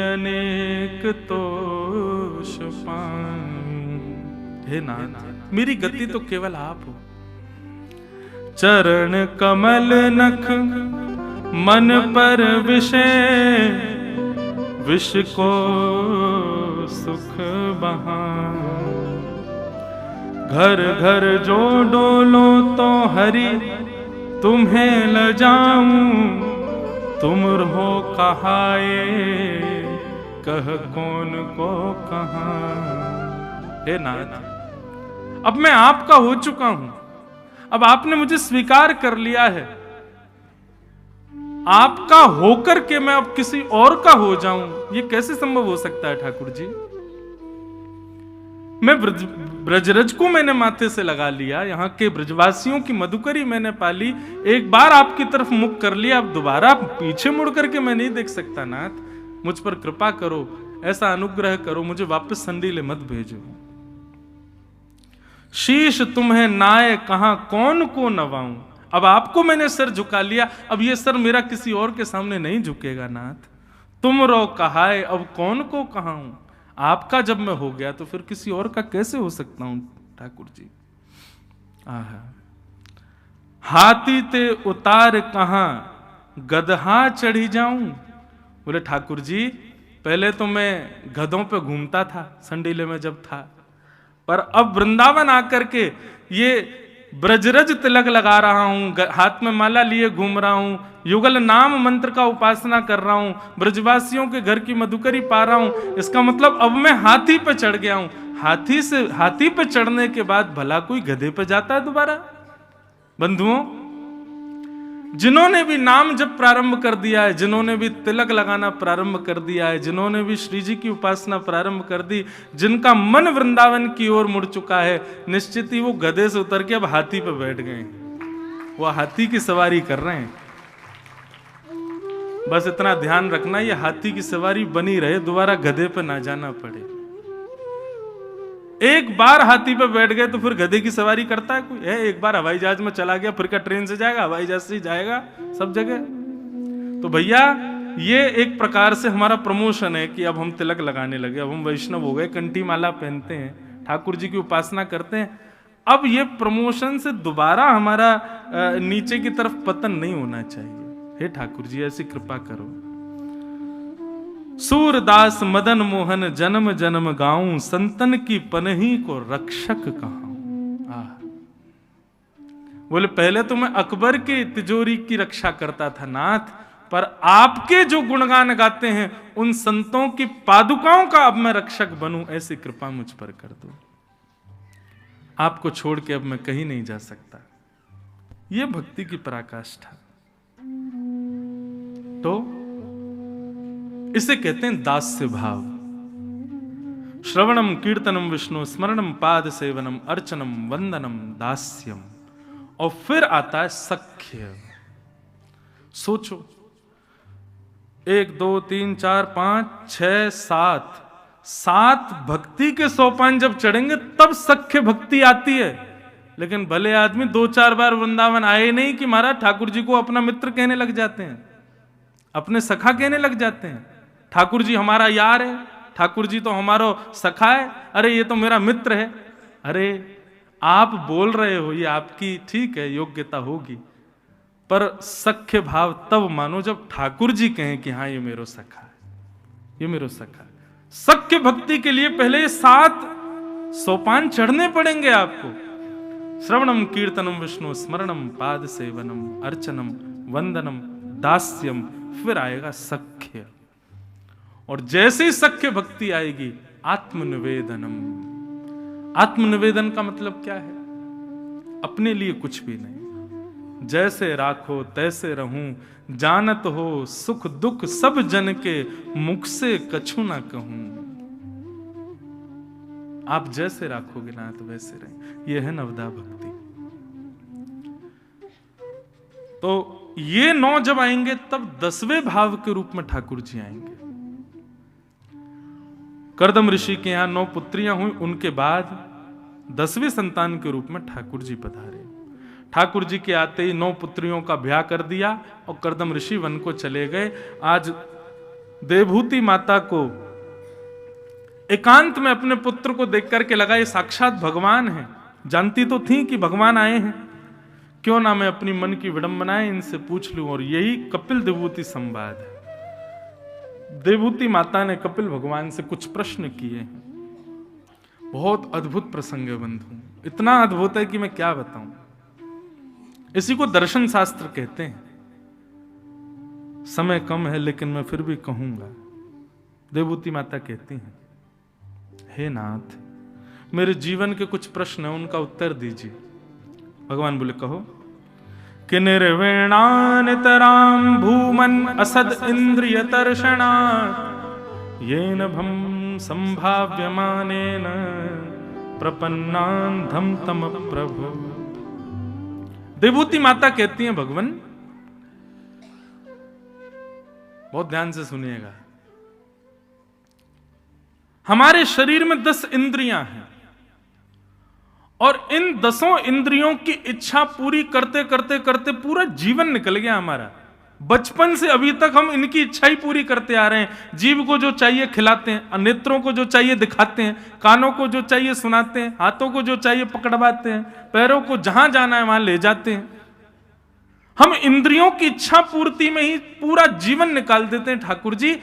अनेक तोष पाऊं, हे नाथ मेरी गति तो केवल आप हो। चरण कमल नख मन पर विषय, विष को सुख बहाऊं। घर घर जो डोलो तो हरि तुम्हें ल जाऊं, तुम रहो कहाए कह कौन को कहां। हे नाथ, अब मैं आपका हो चुका हूं, अब आपने मुझे स्वीकार कर लिया है, आपका होकर के मैं अब किसी और का हो जाऊं, ये कैसे संभव हो सकता है ठाकुर जी? मैं ब्रजरज को मैंने माथे से लगा लिया, यहाँ के ब्रजवासियों की मधुकरी मैंने पाली, एक बार आपकी तरफ मुख कर लिया, अब दोबारा पीछे मुड़ करके मैं नहीं देख सकता। नाथ मुझ पर कृपा करो, ऐसा अनुग्रह करो, मुझे वापस संडीले मत भेजो। शीश तुम्हें नाय कहां कौन को नवाऊं। अब आपको मैंने सर झुका लिया, अब ये सर मेरा किसी और के सामने नहीं झुकेगा। नाथ तुम रो कहाए अब कौन को कहाऊं। आपका जब मैं हो गया तो फिर किसी और का कैसे हो सकता हूं ठाकुर जी। आहा, हाथी ते उतार कहां गदहा चढ़ी जाऊं। बोले ठाकुर जी पहले तो मैं गधों पे घूमता था संडीले में जब था, पर अब वृंदावन आकर के ये ब्रजरज तिलक लगा रहा हूं, हाथ में माला लिए घूम रहा हूं, युगल नाम मंत्र का उपासना कर रहा हूं, ब्रजवासियों के घर की मधुकरी पा रहा हूं। इसका मतलब अब मैं हाथी पे चढ़ गया हूं। हाथी पे चढ़ने के बाद भला कोई गधे पे जाता है दोबारा। बंधुओं, जिन्होंने भी नाम जब प्रारंभ कर दिया है, जिन्होंने भी तिलक लगाना प्रारंभ कर दिया है, जिन्होंने भी श्री जी की उपासना प्रारंभ कर दी, जिनका मन वृंदावन की ओर मुड़ चुका है, निश्चित ही वो गधे से उतर के अब हाथी पे बैठ गए, वो हाथी की सवारी कर रहे हैं। बस इतना ध्यान रखना, ये हाथी की सवारी बनी रहे, दोबारा गधे पे ना जाना पड़े। एक बार हाथी पे बैठ गए तो फिर गधे की सवारी करता है कोई? है एक बार हवाई जहाज में चला गया, फिर क्या ट्रेन से जाएगा? हवाई जहाज से जाएगा सब जगह। तो भैया ये एक प्रकार से हमारा प्रमोशन है कि अब हम तिलक लगाने लगे, अब हम वैष्णव हो गए, कंठी माला पहनते हैं, ठाकुर जी की उपासना करते हैं। अब ये प्रमोशन से दोबारा हमारा नीचे की तरफ पतन नहीं होना चाहिए। हे ठाकुर जी ऐसी कृपा करो। सूरदास मदन मोहन जन्म जन्म गाऊं, संतन की पनही को रक्षक कहाऊं। बोले पहले तो मैं अकबर की तिजोरी की रक्षा करता था नाथ, पर आपके जो गुणगान गाते हैं उन संतों की पादुकाओं का अब मैं रक्षक बनूं, ऐसी कृपा मुझ पर कर दो। आपको छोड़ के अब मैं कहीं नहीं जा सकता। यह भक्ति की पराकाष्ठा। तो इसे कहते हैं दास्य भाव। श्रवणम कीर्तनम विष्णु स्मरणम पाद सेवनम अर्चनम वंदनम दास्यम, और फिर आता है सख्य। सोचो 1 2 3 4 5 6 7 भक्ति के सोपान जब चढ़ेंगे तब सख्य भक्ति आती है। लेकिन भले आदमी 2-4 बार वृंदावन आए नहीं कि महाराज ठाकुर जी को अपना मित्र कहने लग जाते हैं, अपने सखा कहने लग जाते हैं। ठाकुर जी हमारा यार है, ठाकुर जी तो हमारा सखा है, अरे ये तो मेरा मित्र है। अरे आप बोल रहे हो, ये आपकी ठीक है योग्यता होगी, पर सख्य भाव तब मानो जब ठाकुर जी कहें कि हाँ ये मेरो सखा है, ये मेरो सखा है। सख्य भक्ति के लिए पहले 7 सोपान चढ़ने पड़ेंगे आपको। श्रवणम कीर्तनम विष्णु स्मरणम पाद सेवनम अर्चनम वंदनम दास्यम, फिर आएगा सख्य। और जैसे ही सख्य भक्ति आएगी आत्मनिवेदनम। आत्मनिवेदन का मतलब क्या है? अपने लिए कुछ भी नहीं, जैसे राखो तैसे रहूं, जानत हो सुख दुख सब जन के, मुख से कछु ना कहूं। आप जैसे राखोगे ना तो वैसे रहें। यह है नवदा भक्ति। तो ये 9 जब आएंगे तब 10वें भाव के रूप में ठाकुर जी आएंगे। करदम ऋषि के यहां 9 पुत्रियां हुई, उनके बाद 10वें संतान के रूप में ठाकुर जी पधारे। ठाकुर जी के आते ही 9 पुत्रियों का ब्याह कर दिया और करदम ऋषि वन को चले गए। आज देवभूति माता को एकांत में अपने पुत्र को देख करके लगा ये साक्षात भगवान है। जानती तो थी कि भगवान आए हैं, क्यों ना मैं अपनी मन की विडंबनाएं इनसे पूछ लूं। और यही कपिल देवभूति संवाद है। देवभूति माता ने कपिल भगवान से कुछ प्रश्न किए हैं। बहुत अद्भुत प्रसंग है बंधु, इतना अद्भुत है कि मैं क्या बताऊं। इसी को दर्शन शास्त्र कहते हैं। समय कम है लेकिन मैं फिर भी कहूंगा। देवभूति माता कहती हैं, हे नाथ, मेरे जीवन के कुछ प्रश्न हैं, उनका उत्तर दीजिए। भगवान बोले कहो। कि निर्वेणानितरां भूमन् असद इंद्रिय तर्षणात् येन भम संभाव्यमानेन प्रपन्नांधम तम प्रभु। देवहूति माता कहती हैं, भगवान बहुत ध्यान से सुनिएगा, हमारे शरीर में 10 इंद्रियां हैं और इन 10 इंद्रियों की इच्छा पूरी करते करते करते पूरा जीवन निकल गया हमारा। बचपन से अभी तक हम इनकी इच्छा ही पूरी करते आ रहे हैं। जीभ को जो चाहिए खिलाते हैं, नेत्रों को जो चाहिए दिखाते हैं, कानों को जो चाहिए सुनाते हैं, हाथों को जो चाहिए पकड़वाते हैं, पैरों को जहां जाना है वहां ले जाते हैं। हम इंद्रियों की इच्छा पूर्ति में ही पूरा जीवन निकाल देते हैं। ठाकुर जी,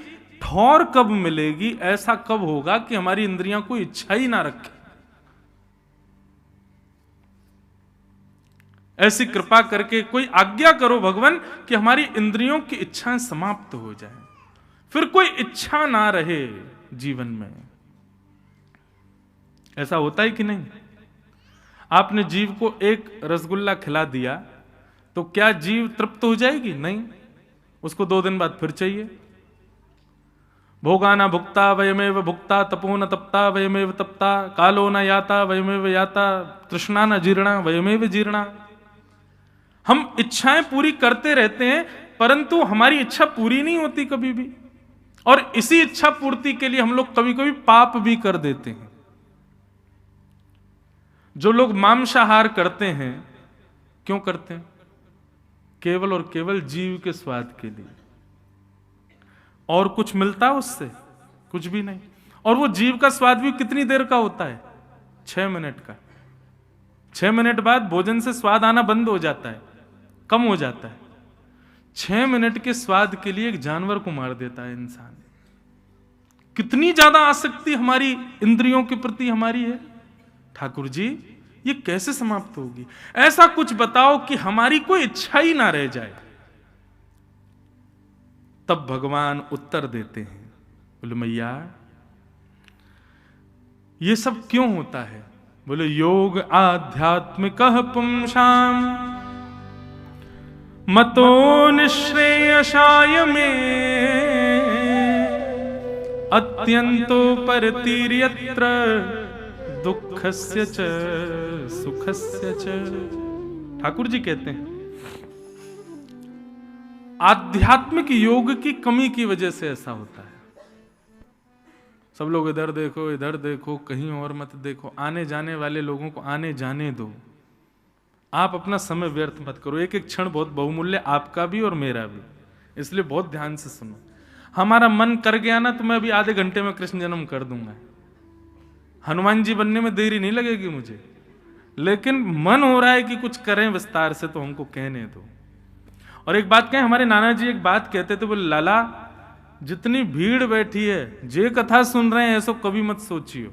ठौर कब मिलेगी, ऐसा कब होगा कि हमारी इंद्रियां कोई इच्छा ही ना रखे? ऐसी कृपा करके कोई आज्ञा करो भगवान कि हमारी इंद्रियों की इच्छाएं समाप्त हो जाए, फिर कोई इच्छा ना रहे जीवन में। ऐसा होता है कि नहीं? आपने जीव को एक रसगुल्ला खिला दिया तो क्या जीव तृप्त हो जाएगी? नहीं, उसको 2 दिन बाद फिर चाहिए। भोगाना भुक्ता वयमेव भुक्ता, तपो न तप्ता वयमेव तप्ता, कालो न याता वयमेव याता, तृष्णा न जीर्णा वयमेव जीर्णा। हम इच्छाएं पूरी करते रहते हैं परंतु हमारी इच्छा पूरी नहीं होती कभी भी, और इसी इच्छा पूर्ति के लिए हम लोग कभी कभी पाप भी कर देते हैं। जो लोग मांसाहार करते हैं, क्यों करते हैं? केवल और केवल जीव के स्वाद के लिए। और कुछ मिलता है उससे? कुछ भी नहीं। और वो जीव का स्वाद भी कितनी देर का होता है? 6 मिनट का। 6 मिनट बाद भोजन से स्वाद आना बंद हो जाता है, कम हो जाता है। 6 मिनट के स्वाद के लिए एक जानवर को मार देता है इंसान। कितनी ज्यादा आसक्ति हमारी इंद्रियों के प्रति हमारी है। ठाकुर जी, ये कैसे समाप्त होगी? ऐसा कुछ बताओ कि हमारी कोई इच्छा ही ना रह जाए। तब भगवान उत्तर देते हैं, बोले मैया ये सब क्यों होता है? बोले योग आध्यात्मिक पुंसाम मतो निश्रेयसाय में अत्यंतो परतीर्यत्र दुःखस्य च सुखस्य च। ठाकुर जी कहते हैं आध्यात्मिक योग की कमी की वजह से ऐसा होता है। सब लोग इधर देखो इधर देखो, कहीं और मत देखो। आने जाने वाले लोगों को आने जाने दो, आप अपना समय व्यर्थ मत करो। एक एक क्षण बहुत बहुमूल्य, आपका भी और मेरा भी, इसलिए बहुत ध्यान से सुनो। हमारा मन कर गया ना तो मैं अभी आधे घंटे में कृष्ण जन्म कर दूंगा। हनुमान जी बनने में देरी नहीं लगेगी मुझे, लेकिन मन हो रहा है कि कुछ करें विस्तार से, तो हमको कहने दो। और एक बात कहें, हमारे नाना जी एक बात कहते थे, बोले लाला जितनी भीड़ बैठी है जे कथा सुन रहे हैं ऐसो कभी मत सोचियो।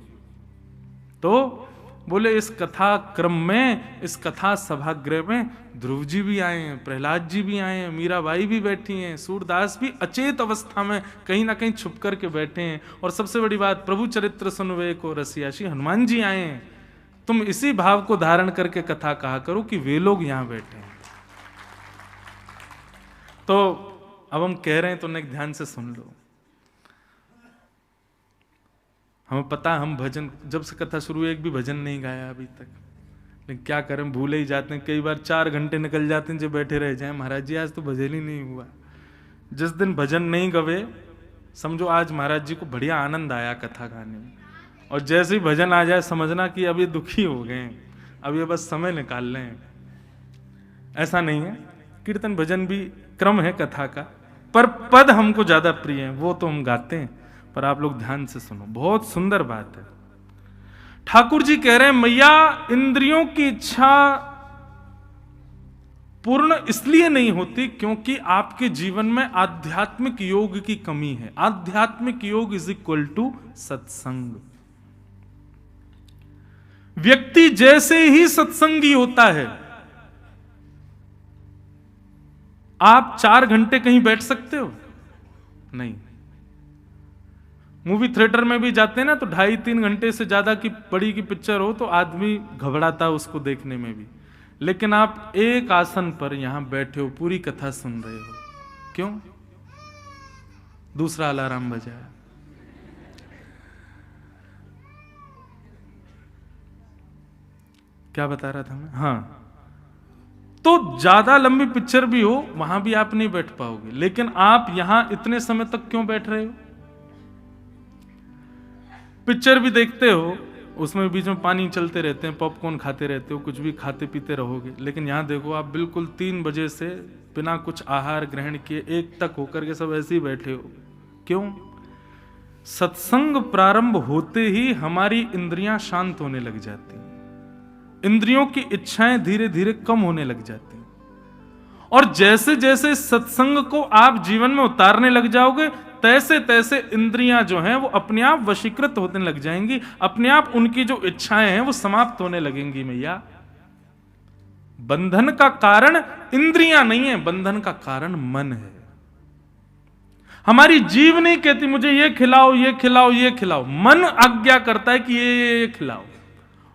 तो बोले इस कथा क्रम में, इस कथा सभागृह में ध्रुव जी भी आए हैं, प्रहलाद जी भी आए हैं, मीराबाई भी बैठी हैं, सूरदास भी अचेत अवस्था में कहीं ना कहीं छुप करके बैठे हैं, और सबसे बड़ी बात प्रभु चरित्र सुनवे को रसियाशी हनुमान जी आए हैं। तुम इसी भाव को धारण करके कथा कहा करो कि वे लोग यहां बैठे हैं। तो अब हम कह रहे हैं तो नहीं, ध्यान से सुन लो। हमें पता, हम भजन जब से कथा शुरू हुई एक भी भजन नहीं गाया अभी तक, लेकिन क्या करें, भूले ही जाते हैं। कई बार 4 घंटे निकल जाते हैं जो बैठे रह जाएं, महाराज जी आज तो भजन ही नहीं हुआ। जिस दिन भजन नहीं गवे समझो आज महाराज जी को बढ़िया आनंद आया कथा गाने में, और जैसे ही भजन आ जाए समझना कि अब ये दुखी हो गए, अब ये बस समय निकाल लें। ऐसा नहीं है, कीर्तन भजन भी क्रम है कथा का, पर पद हमको ज्यादा प्रिय है, वो तो हम गाते हैं। पर आप लोग ध्यान से सुनो, बहुत सुंदर बात है। ठाकुर जी कह रहे हैं मैया इंद्रियों की इच्छा पूर्ण इसलिए नहीं होती क्योंकि आपके जीवन में आध्यात्मिक योग की कमी है। आध्यात्मिक योग इज इक्वल टू सत्संग। व्यक्ति जैसे ही सत्संगी होता है, आप 4 घंटे कहीं बैठ सकते हो? नहीं। मूवी थिएटर में भी जाते हैं ना, तो 2.5-3 घंटे से ज्यादा की बड़ी की पिक्चर हो तो आदमी घबराता है उसको देखने में भी। लेकिन आप एक आसन पर यहां बैठे हो, पूरी कथा सुन रहे हो, क्यों? दूसरा अलार्म बजाया। क्या बता रहा था मैं? हाँ, तो ज्यादा लंबी पिक्चर भी हो वहां भी आप नहीं बैठ पाओगे, लेकिन आप यहां इतने समय तक क्यों बैठ रहे हो? पिक्चर भी देखते हो, उसमें बीच में पानी चलते रहते हैं, पॉपकॉर्न खाते रहते हो, कुछ भी खाते पीते रहोगे, लेकिन यहां देखो आप बिल्कुल 3 बजे से बिना कुछ आहार ग्रहण किए 1 तक होकर के सब ऐसे ही बैठे हो। क्यों? सत्संग प्रारंभ होते ही हमारी इंद्रियां शांत होने लग जाती हैं, इंद्रियों की इच्छाएं धीरे धीरे कम होने लग जाती हैं, और जैसे जैसे सत्संग को आप जीवन में उतारने लग जाओगे तैसे तैसे इंद्रियां जो हैं वो अपने आप वशीकृत होने लग जाएंगी, अपने आप उनकी जो इच्छाएं हैं वो समाप्त होने लगेंगी। मैया, बंधन का कारण इंद्रियां नहीं है, बंधन का कारण मन है। हमारी जीव नहीं कहती मुझे ये खिलाओ ये खिलाओ ये खिलाओ, मन आज्ञा करता है कि ये खिलाओ,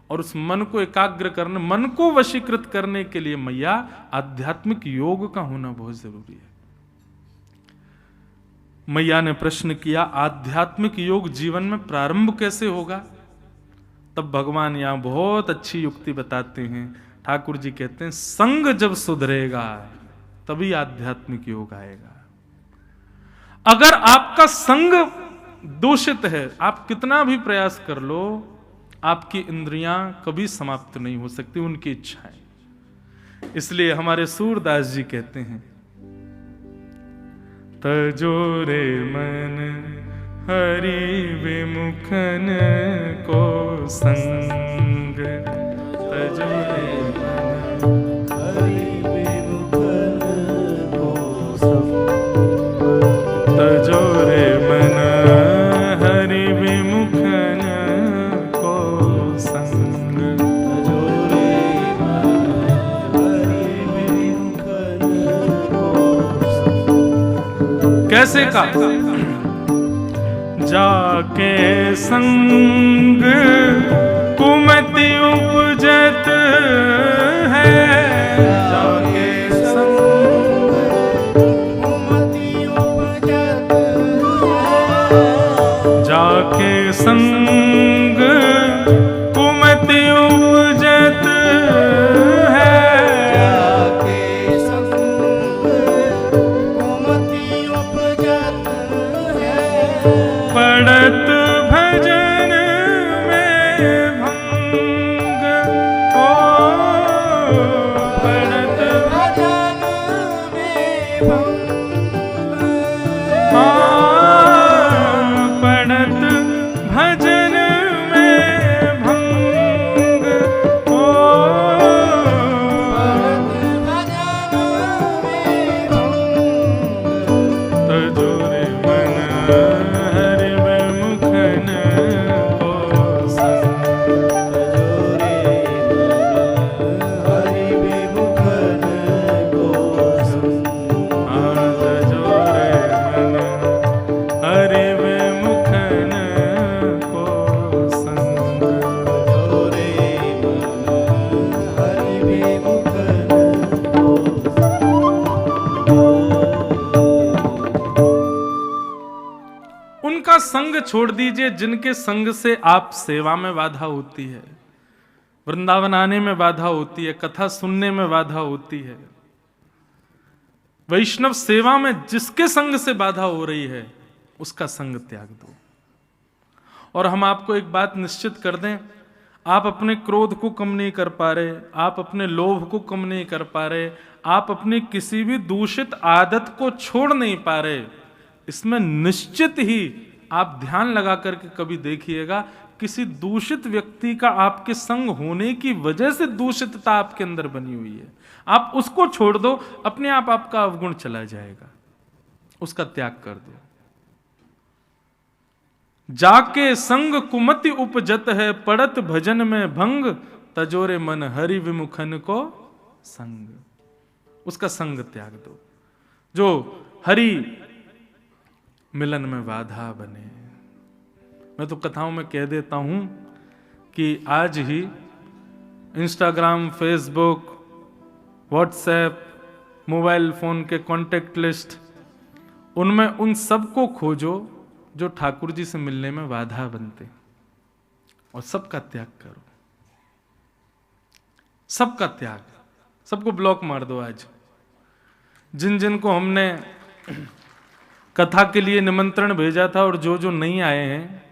और उस मन को एकाग्र करने, मन को वशीकृत करने के लिए मैया आध्यात्मिक योग का होना बहुत जरूरी है। मैया ने प्रश्न किया, आध्यात्मिक योग जीवन में प्रारंभ कैसे होगा? तब भगवान यहां बहुत अच्छी युक्ति बताते हैं। ठाकुर जी कहते हैं, संग जब सुधरेगा तभी आध्यात्मिक योग आएगा। अगर आपका संग दूषित है, आप कितना भी प्रयास कर लो, आपकी इंद्रियां कभी समाप्त नहीं हो सकती, उनकी इच्छाएं। इसलिए हमारे सूरदास जी कहते हैं, तजोरे मन हरि विमुखन को संग, तजोरे मन हरि विमुखन को संग, तजोरे मन हरि विमुखन को संग, तजोरे मन हरि विमुखन को संग। कैसे का? जाके संग कुमति उपजत है, जाके संग कुमति उपजत है, जाके संग कुमति उपजत है, जाके संग कुमति उपजत है, पड़त भजन में भंग, ओ पड़त भजन में भंग, हाँ पड़त भजन में भंग, ओ पड़त भजन में भंग, तजोरे मन हरि विमुखन को संग, तजोरे मन हरि विमुखन को संग, हाँ तजोरे मन हरि विमुखन को संग, तजोरे मन हरि विमुखन को। उनका संग छोड़ दीजिए जिनके संग से आप सेवा में बाधा होती है, वृंदावन आने में बाधा होती है, कथा सुनने में बाधा होती है, वैष्णव सेवा में जिसके संग से बाधा हो रही है उसका संग त्याग दो। और हम आपको एक बात निश्चित कर दें, आप अपने क्रोध को कम नहीं कर पा रहे, आप अपने लोभ को कम नहीं कर पा रहे, आप अपनी किसी भी दूषित आदत को छोड़ नहीं पा रहे, इसमें निश्चित ही आप ध्यान लगा करके कभी देखिएगा, किसी दूषित व्यक्ति का आपके संग होने की वजह से दूषितता आपके अंदर बनी हुई है। आप उसको छोड़ दो, अपने आप आपका अवगुण चला जाएगा, उसका त्याग कर दो। जाके संग कुमति उपजत है, पड़त भजन में भंग, तजोरे मन हरि विमुखन को संग, उसका संग त्याग दो जो हरि मिलन में बाधा बने। मैं तो कथाओं में कह देता हूं कि आज ही Instagram, Facebook, WhatsApp, mobile phone के कॉन्टेक्ट लिस्ट, उनमें उन सबको खोजो जो ठाकुर जी से मिलने में बाधा बनते, और सबका त्याग करो। सबका त्याग, सबको ब्लॉक मार दो आज। जिन जिन को हमने कथा के लिए निमंत्रण भेजा था और जो जो नहीं आए हैं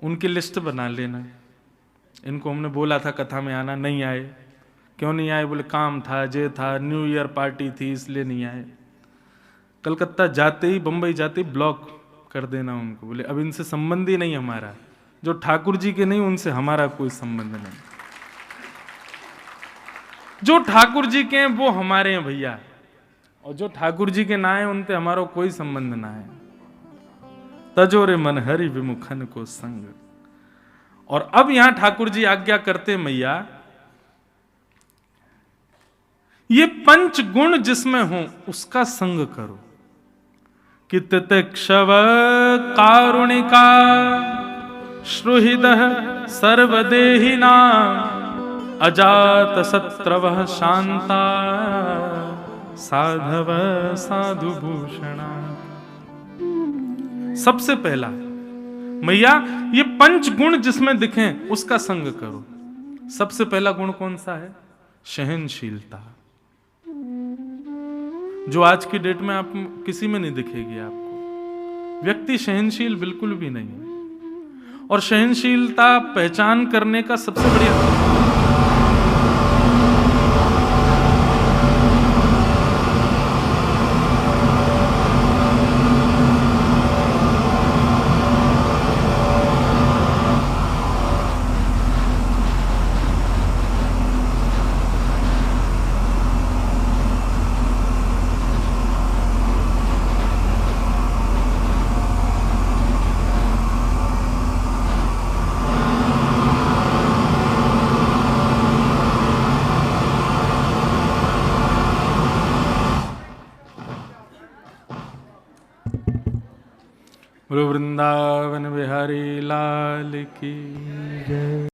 उनकी लिस्ट बना लेना। इनको हमने बोला था कथा में आना, नहीं आए। क्यों नहीं आए? बोले काम था, जे था, न्यू ईयर पार्टी थी इसलिए नहीं आए। कलकत्ता जाते ही, बंबई जाते ही ब्लॉक कर देना उनको। बोले अब इनसे संबंध ही नहीं हमारा, जो ठाकुर जी के नहीं उनसे हमारा कोई संबंध नहीं। जो ठाकुर जी के हैं वो हमारे हैं भैया, और जो ठाकुर जी के ना है उनसे हमारा कोई संबंध ना है। तजोरे मन हरि विमुखन को संग। और अब यहां ठाकुर जी आज्ञा करते मैया, ये पंच गुण जिसमें हो उसका संग करो। कि तितिक्षव कारुणिका श्रुहृदः सर्वदेहिना अजात शत्रवः शांता साधव साधु भूषणा। सबसे पहला मैया ये पंच गुण जिसमें दिखें उसका संग करो। सबसे पहला गुण कौन सा है? सहनशीलता, जो आज की डेट में आप किसी में नहीं दिखेगी। आपको व्यक्ति सहनशील बिल्कुल भी नहीं है। और सहनशीलता पहचान करने का सबसे बढ़िया वृंदावन बिहारी लाल की जय।